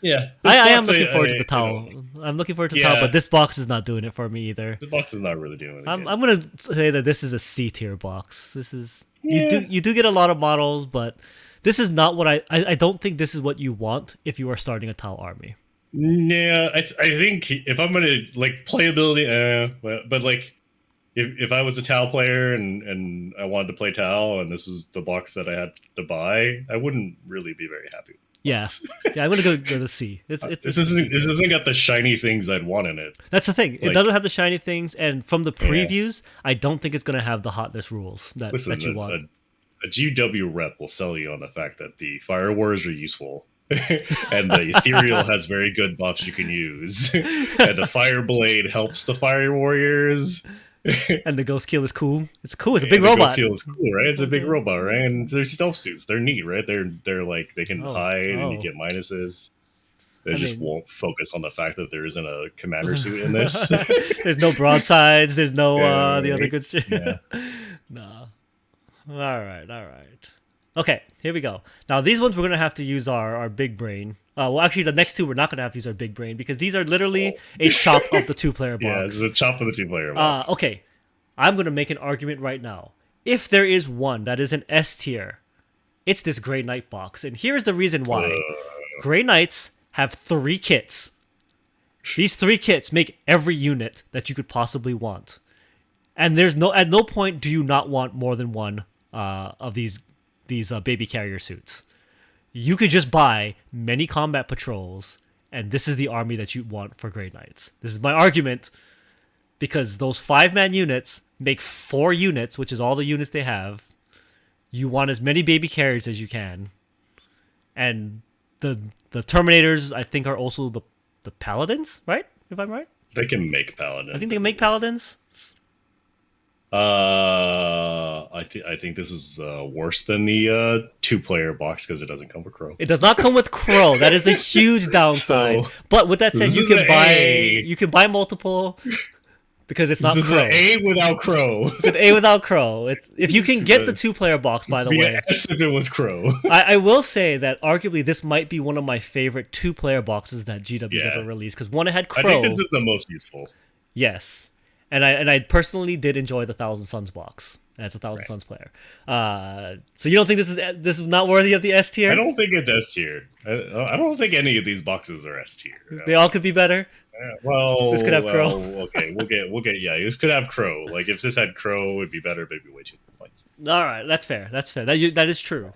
Yeah,
I am looking forward to the Tau. I'm looking forward to the Tau, but this box is not doing it for me either.
This box is not really doing it.
I'm gonna say that this is a C tier box. This is you do get a lot of models, but. This is not what I don't think this is what you want if you are starting a Tau army.
Yeah, I think if I'm gonna like playability, but like if I was a Tau player and I wanted to play Tau and this is the box that I had to buy, I wouldn't really be very happy.
Yeah, I'm gonna go to C. This
isn't got the shiny things I'd want in it.
That's the thing. It doesn't have the shiny things, and from the previews, I don't think it's gonna have the hotness rules that you want.
A GW rep will sell you on the fact that the Fire Wars are useful. And the Ethereal has very good buffs you can use. And the Fireblade helps the Fire Warriors.
And the Ghost Keel is cool. It's cool. It's a big robot.
The Ghost Keel is cool, right? It's a big robot, right? And their stealth suits, they're neat, right? They're like they can hide and you get minuses. They won't focus on the fact that there isn't a commander suit in this.
There's no broadsides. There's no the other good shit.
Yeah.
No. All right. Okay, here we go. Now these ones we're gonna have to use our big brain. Well, actually, the next two we're not gonna have to use our big brain because these are literally a chop of the two-player
Yeah, it's
box.
a chop of the 2-player box.
Okay, I'm gonna make an argument right now. If there is one that is an S tier, it's this Grey Knight box, and here's the reason why. Grey Knights have 3 kits. These 3 kits make every unit that you could possibly want, and there's at no point do you not want more than one of these baby carrier suits. You could just buy many combat patrols, and this is the army that you want for Grey Knights. This is my argument, because those 5-man units make 4 units, which is all the units they have. You want as many baby carriers as you can, and the Terminators I think are also the Paladins, right? If I'm right,
They can make paladins.
I think they can make Paladins.
I think this is worse than the 2-player box because it doesn't come with Crow.
It does not come with Crow. That is a huge downside.
So,
but with that said,
this
you
is
can
an
buy
A.
you can buy multiple because it's not
This is
Crow.
an A without Crow.
It's an A without Crow. If you can get the 2-player box, by the
Be
way.
an S if it was Crow.
I will say that arguably this might be one of my favorite 2-player boxes that GW's
Yeah.
ever released, because one, it had
I
Crow.
think this is the most useful.
Yes, and I personally did enjoy the Thousand Suns box as a Thousand Suns player. So you don't think this is not worthy of the S tier?
I don't think it's S tier. I don't think any of these boxes are S tier.
They all could be better.
Well,
This could have Crow.
Okay, we'll get. Yeah, this could have Crow. Like if this had Crow, it'd be better. But it'd be way too points.
All right, that's fair. That's fair. That is true.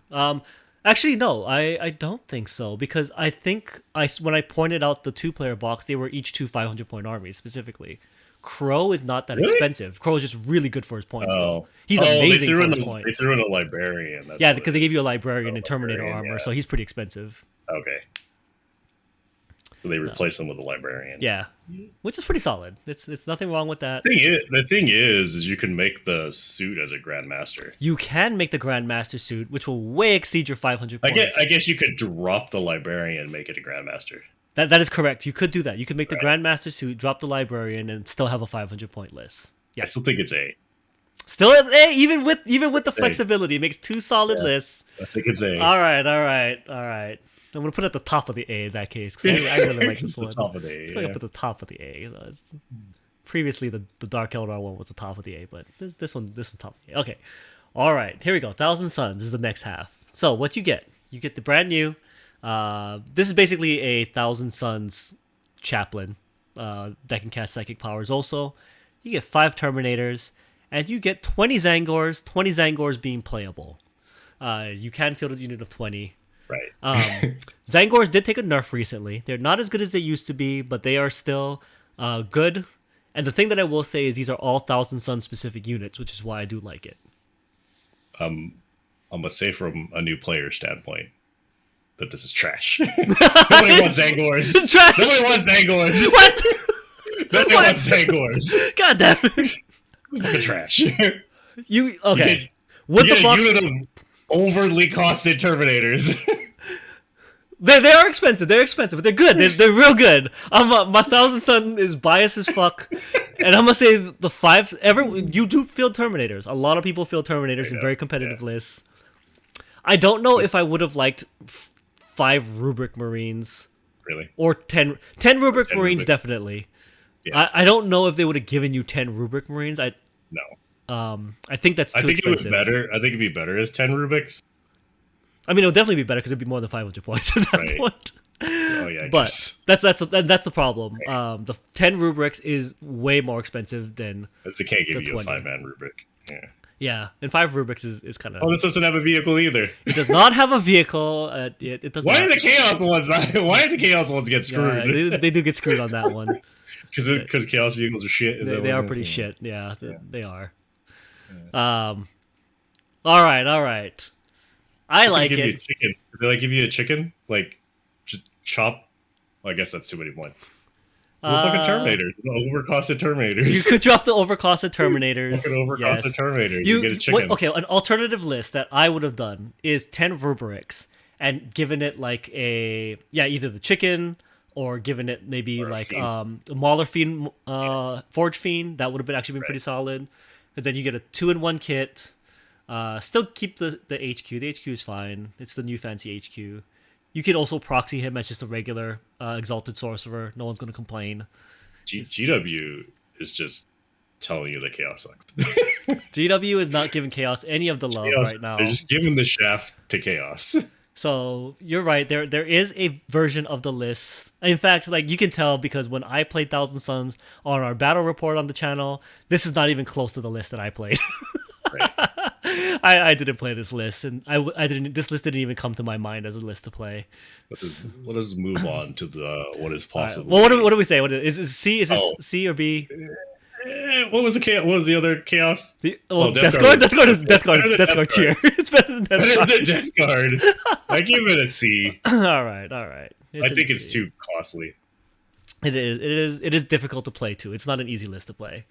Actually, no, I don't think so, because I think when I pointed out the 2-player box, they were each 2 500-point armies specifically. Crow is not that
Really?
expensive. Crow is just really good for his points, though. He's
they
amazing
threw
for
in
his
They
points.
threw in a librarian. That's
Yeah,
what
because they give you a librarian and Terminator
librarian,
armor,
yeah.
so he's pretty expensive.
Okay. So they replace him with a librarian.
Yeah, which is pretty solid. It's nothing wrong with that.
The thing is you can make the suit as a grandmaster.
You can make the Grandmaster suit, which will way exceed your 500 points.
I guess you could drop the librarian and make it a grandmaster.
That is correct. You could do that. You could make the Grandmaster suit, drop the librarian, and still have a 500-point list. Yeah,
I still think it's A.
still even with the flexibility, it makes 2 solid lists.
I think it's A.
All right. I'm gonna put it at the top of the A in that case, because I really like this
It's the
one.
top of the A,
It's going
yeah.
up at the top of the A. Previously, the Dark Eldar one was the top of the A, but this is top of the A. Okay, all right, here we go. Thousand Suns is the next half. So what you get the brand new. This is basically a Thousand Suns chaplain that can cast psychic powers. Also, you get 5 Terminators, and you get 20 Zangors. 20 Zangors being playable. You can field a unit of 20.
Right.
Zangors did take a nerf recently. They're not as good as they used to be, but they are still good. And the thing that I will say is these are all Thousand Sun specific units, which is why I do like it.
I'm gonna say from a new player standpoint that this is trash. Nobody wants Zangors.
It's trash.
Nobody wants Zangors.
What?
Nobody
What?
wants Zangors.
God damn it.
Fucking trash.
You okay?
You
With
get
the
a
box,
unit of overly costed Terminators.
they are expensive. They're expensive, but they're good. They're real good. My Thousand Sun is biased as fuck, and I'm gonna say the 5s. You do field Terminators. A lot of people field Terminators in very competitive lists. I don't know if I would have liked 5 Rubric Marines.
Really?
Or 10 Rubric
10
Marines,
Rubric.
definitely.
Yeah.
I don't know if they would have given you 10 Rubric Marines.
No.
I think that's too
I think
expensive.
it was better. I think it'd be better as 10 Rubiks.
I mean, it would definitely be better because it'd be more than 500 points at that
Right.
point.
Oh yeah. I
But
guess.
that's the problem. The 10 Rubrics is way more expensive than
They can't give you
20.
a 5-man Rubik. Yeah.
yeah. And 5 Rubrics is kind of.
Oh, this doesn't have a vehicle either.
It does not have a vehicle. It does
Why
not.
are the Chaos ones? Why are the Chaos ones get
Yeah,
screwed?
they do get screwed on that one.
Because Chaos vehicles are shit. Is that
They
what
are
it is?
pretty shit. Yeah, they are. All right. I like
Give you a
it.
chicken. Did they give you a chicken? Like, just chop? Well, I guess that's too many points. Those fucking Terminators. The overcosted Terminators.
You could drop the overcosted Terminators.
Fucking overcosted
yes.
Terminators. You get a chicken.
Okay, an alternative list that I would have done is 10 Rubrics and given it like either the chicken or given it maybe
Or a
like
Fiend.
a Mauler Fiend, Forge Fiend. That would have actually been pretty solid. Because then you get a 2-in-1 kit. Still keep the HQ. The HQ is fine. It's the new fancy HQ. You could also proxy him as just a regular exalted sorcerer. No one's gonna complain.
GW is just telling you that chaos sucks.
GW is not giving chaos any of the love
Chaos,
right now.
they're just giving the shaft to chaos.
So you're right. There is a version of the list. In fact, like you can tell because when I played Thousand Suns on our battle report on the channel, this is not even close to the list that I played.
Right.
I didn't play this list, and I didn't. This list didn't even come to my mind as a list to play.
Let us move on to the what is possible.
Well, what do we say? What is C? Is this C or B?
What was the chaos? What was the other chaos?
Death Guard. Death Guard tier. It's better than Death Guard.
Better than Death Guard. I give it a C.
All right.
I think it's too costly.
It is difficult to play too. It's not an easy list to play.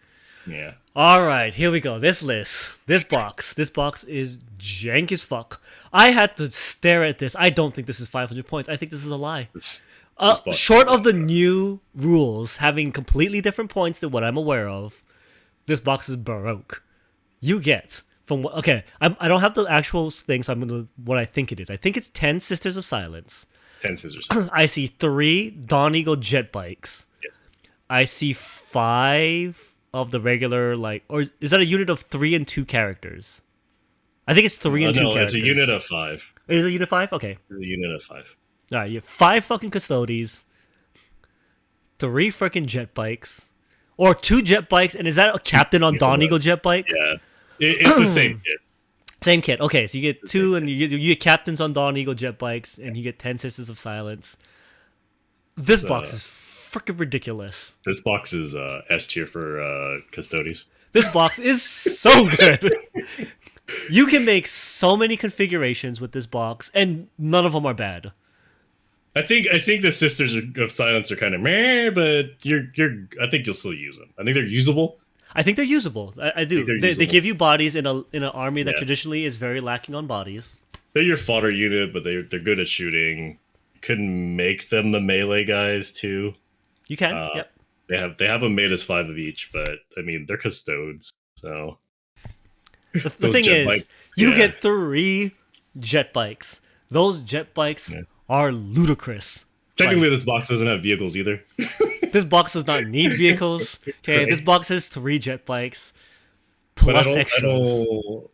Yeah.
All right, here we go. This box is jank as fuck. I had to stare at this. I don't think this is 500 points. I think this is a lie. Short of the new rules having completely different points than what I'm aware of, this box is baroque. You get from I don't have the actual thing, so I'm gonna what I think it is. I think it's 10 Sisters of Silence.
10 scissors.
I see 3 Dawn Eagle jet bikes.
Yep.
I see 5 of the regular or is that a unit of 3 and 2 characters? I think it's 3 and 2 characters.
It's a unit of 5.
Is it a unit of 5? Okay.
It's a unit of 5.
All right, you have 5 fucking custodies, 3 freaking jet bikes, or 2 jet bikes, and is that a captain on Dawn Eagle jet bike?
Yeah, it's the same kit.
Same kit. Okay, so you get 2, and you get captains on Dawn Eagle jet bikes, and you get 10 Sisters of Silence. This box is freaking ridiculous.
This box is S tier for custodies.
This box is so good. You can make so many configurations with this box, and none of them are bad.
I think the Sisters of Silence are kind of meh, but I think you'll still use them. I think they're usable.
I think they're usable. I do. They give you bodies in an army that traditionally is very lacking on bodies.
They're your fodder unit, but they're good at shooting. You couldn't make them the melee guys too.
You can. Yep.
They have them made as 5 of each, but I mean they're custodes, so.
The thing is, you get 3 jet bikes. Those jet bikes are ludicrous.
Technically, this box doesn't have vehicles either.
This box does not need vehicles. Okay, right. This box has 3 jet bikes plus extras.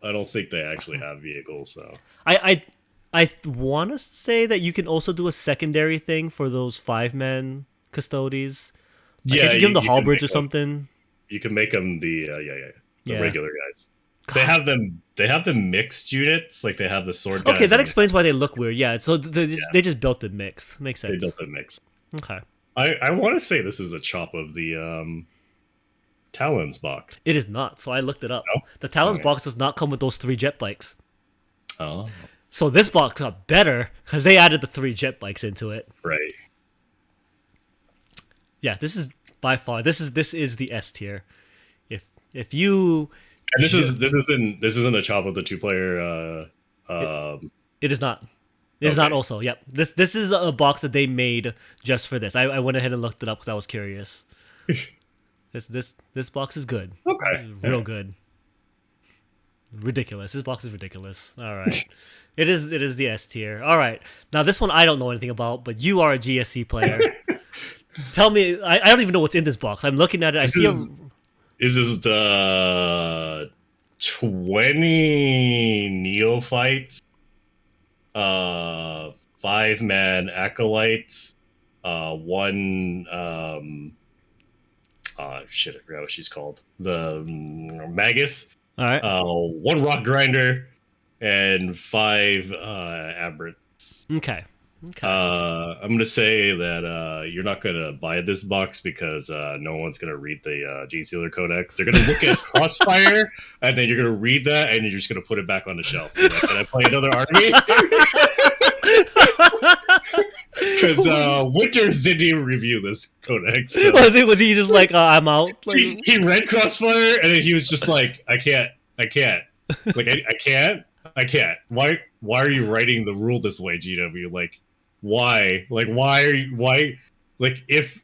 I don't think they actually have vehicles. So
I want to say that you can also do a secondary thing for those 5-man custodies. Can't you give them the halberds or something?
You can make them the regular guys. They have them mixed units, like they have the sword guys.
Okay, that explains why they look weird. Yeah, so they just built it mixed. Makes sense.
They built it mixed.
Okay.
I want to say this is a chop of the Talons box.
It is not. So I looked it up. No? The Talons box does not come with those 3 jet bikes.
Oh.
So this box got better because they added the 3 jet bikes into it.
Right.
Yeah, this is by far this is the S tier. If you
and this isn't a chop of the 2-player.
It is not. It is not also. Yep. This is a box that they made just for this. I went ahead and looked it up because I was curious. This box is good.
Okay.
Real good. Ridiculous. This box is ridiculous. All right. It is the S tier. All right. Now this one I don't know anything about, but you are a GSC player. Tell me. I don't even know what's in this box. I'm looking at it.
Is this the 20 Neofights, 5-man acolytes, 1 shit, I forgot what she's called. The Magus.
All right.
1 rock grinder and 5 aberrants.
Okay.
I'm gonna say that you're not gonna buy this box because no one's gonna read the Gene Sealer Codex. They're gonna look at Crossfire, and then you're gonna read that, and you're just gonna put it back on the shelf. You're like, can I play another army? Because Winters didn't even review this Codex. So.
Was he just like I'm out? Like...
He read Crossfire, and then he was just like, I can't. Like I can't. Why are you writing the rule this way, GW? Like. Why? Like, why? Like, if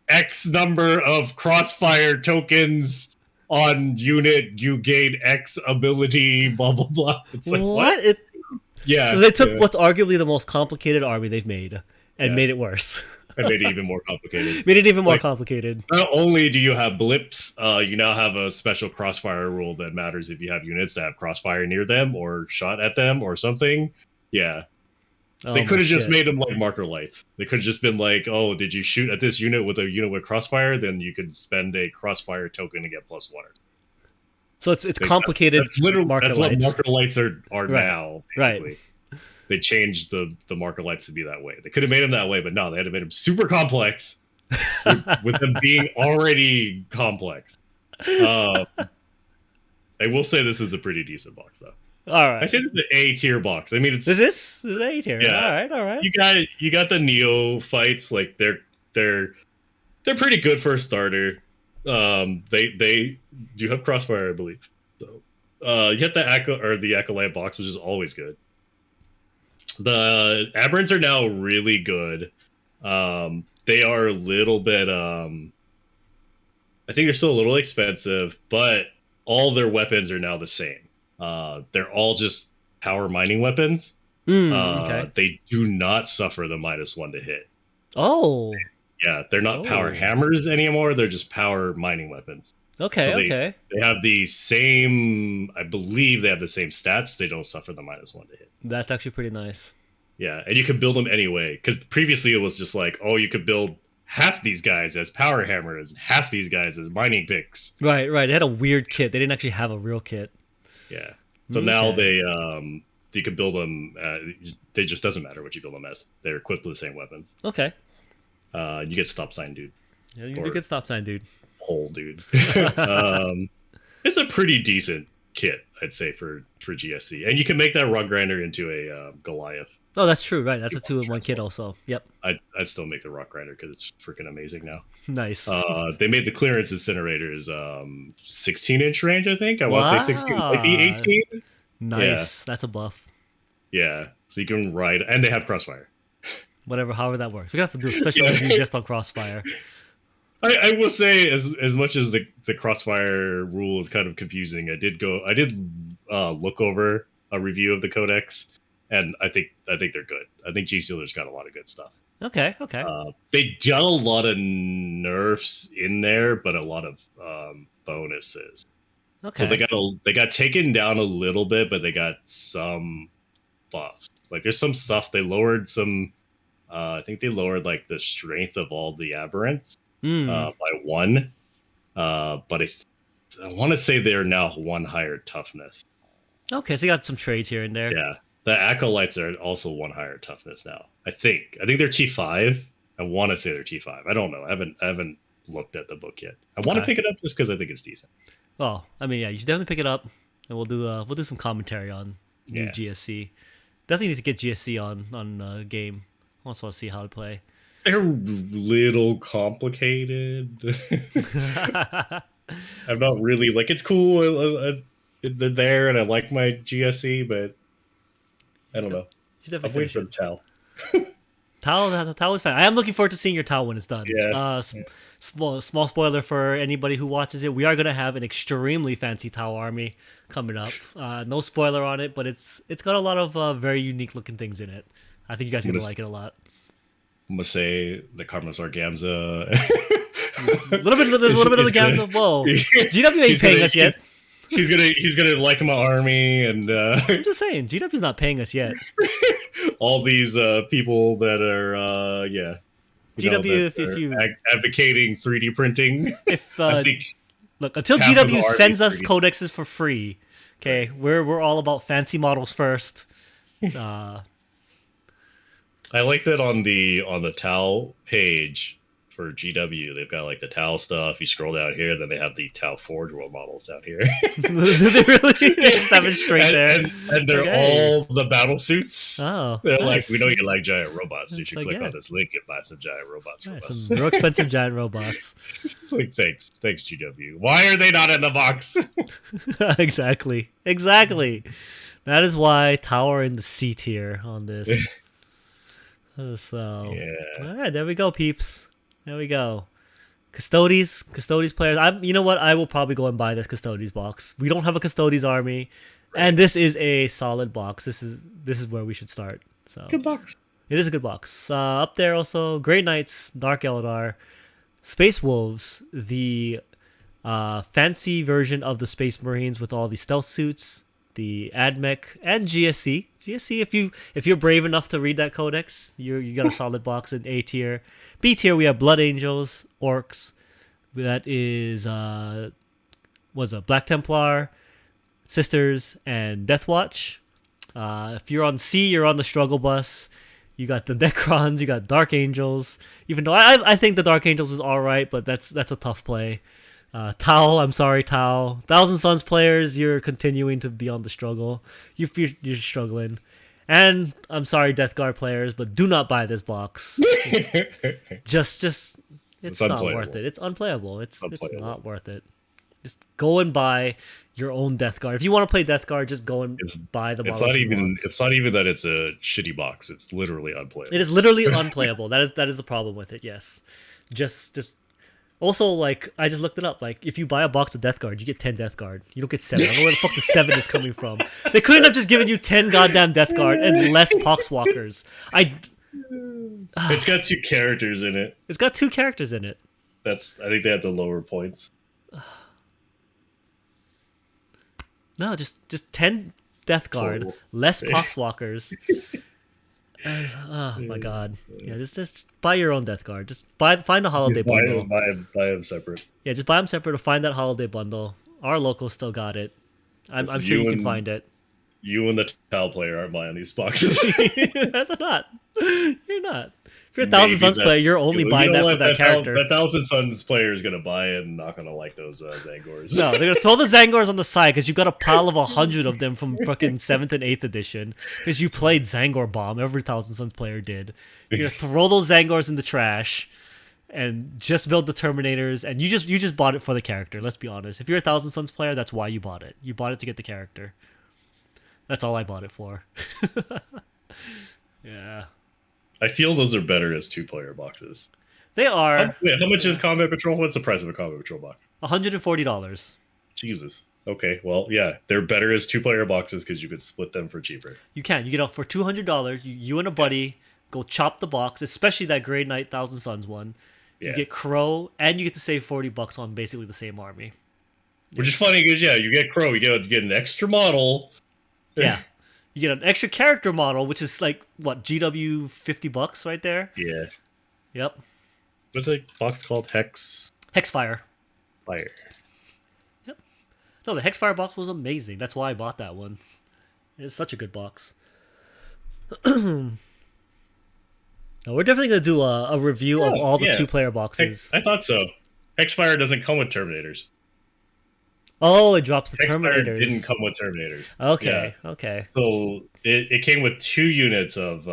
X number of Crossfire tokens on unit you gain X ability, blah blah blah. It's like what?
What?
Yeah.
So they took
Yeah.
what's arguably the most complicated army they've made and
Yeah.
made it worse.
I made it even more complicated.
Made it even more
Like,
complicated.
not only do you have blips, you now have a special crossfire rule that matters if you have units that have crossfire near them or shot at them or something. Yeah.
Oh,
They could
my
have just
shit.
made them like marker lights. They could have just been like, oh, did you shoot at this unit with a unit with crossfire? Then you could spend a crossfire token to get +1.
So it's complicated
That's literally
marker
that's
lights.
what marker lights are
Right.
now,
Right.
basically. They changed the marker lights to be that way. They could have made them that way, but no, they had to make them super complex with them being already complex. I will say this is a pretty decent box, though.
All right.
I say this is an A tier box. I mean, it's
This is 8 here.
Yeah.
All right.
you got the Neofights. Like they're pretty good for a starter. They do have crossfire, I believe. So you get the Acolyte box, which is always good. The Aberrants are now really good. They are a little bit. I think they're still a little expensive, but all their weapons are now the same. They're all just power mining weapons.
Okay.
They do not suffer the -1 to hit.
Oh.
Yeah, they're not power hammers anymore. They're just power mining weapons.
Okay.
So
Okay.
They have the same. I believe they have the same stats. They don't suffer the -1 to hit.
That's actually pretty nice.
Yeah, and you could build them anyway. Because previously it was just like, oh, you could build half these guys as power hammers, and half these guys as mining picks.
Right. Right. They had a weird kit. They didn't actually have a real kit.
Yeah. So now you can build them. It just doesn't matter what you build them as. They're equipped with the same weapons.
Okay.
You get stop sign, dude.
Yeah, you do good stop sign, dude.
Hole, dude. It's a pretty decent kit, I'd say, for GSC, and you can make that Rug Grinder into a Goliath.
Oh, that's true. Right. That's a 2-in-1 kit also. Yep.
I'd still make the Rock Grinder because it's freaking amazing now.
Nice.
They made the clearance incinerators 16-inch range, I think. I want to say 16, might be 18.
Nice. Yeah. That's a buff.
Yeah. So you can ride, and they have crossfire.
However that works. We're gonna have to do a special review just on crossfire.
I will say, as much as the crossfire rule is kind of confusing, I did look over a review of the codex, and I think they're good. I think G Sealer's got a lot of good stuff.
Okay.
They got a lot of nerfs in there, but a lot of bonuses.
Okay.
So they got taken down a little bit, but they got some buffs. Like there's some stuff they lowered some. I think they lowered like the strength of all the aberrants by 1. But I want to say they're now 1 higher toughness.
Okay, so you got some trades here and there.
Yeah, the acolytes are also 1 higher toughness now. I think they're T5. I want to say they're T5. I don't know. I haven't looked at the book yet. I want to pick it up just because I think it's decent.
Well, I mean, yeah, you should definitely pick it up, and we'll do some commentary on new GSC. Definitely need to get GSC on game. I also want to see how to play.
They're a little complicated. I'm not really like it's cool. They're there, and I like my GSC, but I don't know. I'm waiting for the Tau.
Tau is fine. I am looking forward to seeing your Tau when it's done.
Yeah.
Small spoiler for anybody who watches it. We are going to have an extremely fancy Tau army coming up. No spoiler on it, but it's got a lot of very unique looking things in it. I think you guys are going to like it a lot.
I'm going to say the Carnosaur Gamza.
There's a little bit of the Gamza. Whoa. GW ain't paying us yet.
He's gonna like my army, and
I'm just saying, GW's not paying us yet.
All these people that are
GW, if you
advocating 3D printing,
look, until GW sends us codexes for free, okay, we're all about fancy models first.
I like that on the Tau page for GW, they've got like the Tau stuff. You scroll down here, then they have the Tau Forge World models down here.
Do they really? They just have it straight there.
And they're all the battle suits.
Oh,
they're
nice.
like, we know you like giant robots. So you should click on this link and buy some giant robots from us.
Some real expensive giant robots.
Like, thanks GW. Why are they not in the box?
Exactly. That is why Tau are in the C tier on this. So,
yeah.
All right, there we go, peeps. There we go. Custodes players. You know what? I will probably go and buy this Custodes box. We don't have a Custodes army, and this is a solid box. This is where we should start. So
Good box.
it is a good box. Up there also, Grey Knights, Dark Eldar, Space Wolves, the fancy version of the Space Marines with all the stealth suits, the AdMech, and GSC. GSC, if you're brave enough to read that codex, you got a solid box in A tier. B tier, we have Blood Angels, Orcs. That is was a Black Templar, Sisters, and Deathwatch. If you're on C, you're on the struggle bus. You got the Necrons, you got Dark Angels. Even though I think the Dark Angels is all right, but that's a tough play. Tau, I'm sorry, Tau. Thousand Suns players, you're continuing to be on the struggle. You're struggling. And I'm sorry, Death Guard players, but do not buy this box. It's not worth it. It's unplayable. It's not worth it. Just go and buy your own Death Guard. If you want to play Death Guard, just go and buy the models.
It's not even that it's a shitty box. It's literally unplayable.
It is literally unplayable. That is the problem with it. Yes. Just also, like, I just looked it up. Like, if you buy a box of Death Guard, you get 10 Death Guard. You don't get 7. I don't know where the fuck the 7 is coming from. They couldn't have just given you 10 goddamn Death Guard and less Poxwalkers.
It's got 2 characters in it.
It's got 2 characters in it.
I think they had the lower points.
No, just 10 Death Guard,
Total.
less Poxwalkers. Oh my god. Yeah, just buy your own Death Guard. Just find the holiday bundle.
Buy them separate.
Yeah, just buy them separate or find that holiday bundle. Our local still got it. I'm sure you can find it.
You and the Tal player aren't buying these boxes.
That's not. You're not. If you're a Thousand Suns player, you're only buying that for that character.
That Thousand Suns player is going to buy it and not going to like those Zangors.
No, they're going to throw the Zangors on the side because you got a pile of 100 of them from fucking 7th and 8th edition because you played Zangor Bomb. Every Thousand Suns player did. You're going to throw those Zangors in the trash and just build the Terminators, and you just bought it for the character. Let's be honest. If you're a Thousand Suns player, that's why you bought it. You bought it to get the character. That's all I bought it for. Yeah.
I feel those are better as 2-player boxes.
They are.
How much is Combat Patrol? What's the price of a Combat Patrol box?
$140.
Jesus. Okay, well, yeah, they're better as 2-player boxes because you could split them for cheaper.
You can. You get out for $200. You and a buddy go chop the box, especially that Grey Knight Thousand Suns one.
Yeah.
You get Crow, and you get to save $40 on basically the same army.
Which is funny because, yeah, you get Crow, you get an extra model.
Yeah. You get an extra character model, which is like, what, GW $50 right there?
Yeah.
Yep.
What's that box called?
Hexfire.
Fire.
Yep. No, the Hexfire box was amazing. That's why I bought that one. It's such a good box. Now, we're definitely going to do a review of all the 2-player boxes.
I thought so. Hexfire doesn't come with Terminators.
Oh, it drops the
Hexfire
Terminators.
didn't come with Terminators.
Okay,
Yeah.
okay.
So it came with 2 units of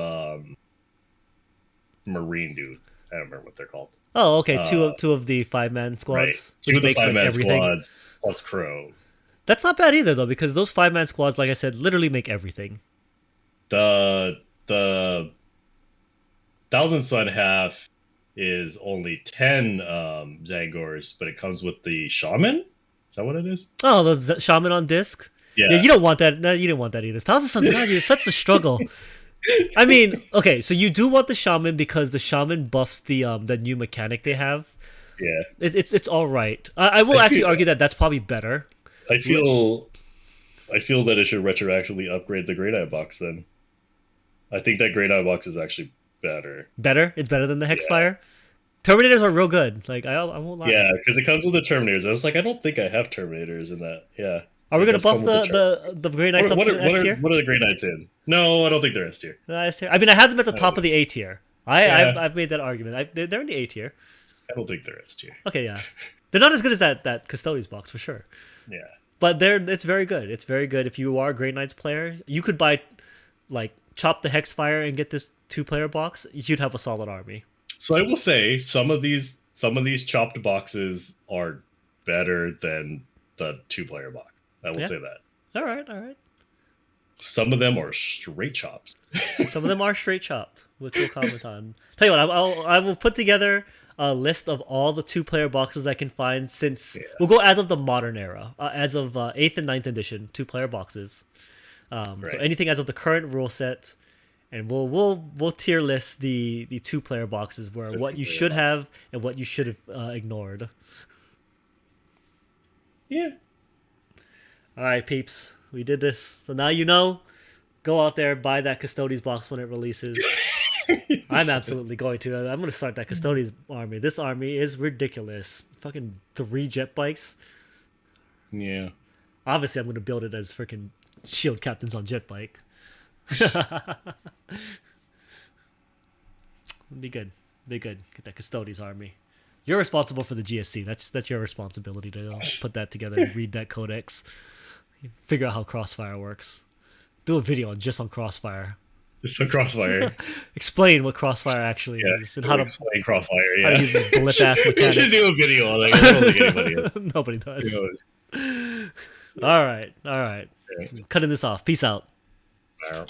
Marine dude. I don't remember what they're called.
Oh, okay. Two of the 5-man squads,
Right. 2
which
of the
makes
5-man
everything.
squads plus Crow.
That's not bad either, though, because those 5-man squads, like I said, literally make everything.
The Thousand Sun half is only 10 Zangors, but it comes with the Shaman? Is that what it is?
Oh, the Shaman on disc?
Yeah.
You don't want that. No, you didn't want that either. Thousand Suns, God, you're such a struggle. I mean, okay, so you do want the Shaman because the Shaman buffs the new mechanic they have.
Yeah.
It's all right. I will actually argue that that's probably better.
I feel that it should retroactively upgrade the Great Eye box then. I think that Great Eye box is actually better.
Better? It's better than the Hexfire? Terminators are real good. Like, I won't lie.
Yeah, because it comes with the Terminators. I was like, I don't think I have Terminators in that. Yeah.
Are we going to buff the Grey Knights up to the S tier?
What are the Grey Knights in? No, I don't think they're S tier.
I mean, I have them at the top of the A tier. I've made that argument. They're in the A tier.
I don't think they're S tier.
Okay, yeah. They're not as good as that Custodes box, for sure.
Yeah.
But it's very good. It's very good. If you are a Grey Knights player, you could buy, like, chop the Hexfire and get this 2-player box. You'd have a solid army.
So I will say some of these chopped boxes are better than the 2-player box. I will say that.
All right.
Some of them are straight chops.
Some of them are straight chopped, which we'll comment on. Tell you what, I will put together a list of all the 2-player boxes I can find since
Yeah.
we'll go as of the modern era, as of 8th and 9th edition 2-player boxes. So
Right.
anything as of the current rule set, and we'll tier list the 2-player boxes where
The
what you
2-player
should
box.
have and what you should have ignored.
Yeah.
All right, peeps, we did this. So now you know. Go out there, buy that Custodes box when it releases. I'm absolutely going to. I'm going to start that Custodes army. This army is ridiculous. Fucking 3 jet bikes.
Yeah.
Obviously, I'm going to build it as freaking shield captains on jet bike. Be good. Be good. Get that Custodes army. You're responsible for the GSC. That's your responsibility to put that together, read that codex, figure out how Crossfire works. Do a video just on Crossfire.
Just a Crossfire.
Explain what Crossfire actually is and how to
explain Crossfire.
how
Yeah.
to use this blip ass
We should
mechanic.
do a video on it. I don't think anybody else
Nobody does.
knows.
All right.
Yeah.
Cutting this off. Peace out.
Wow.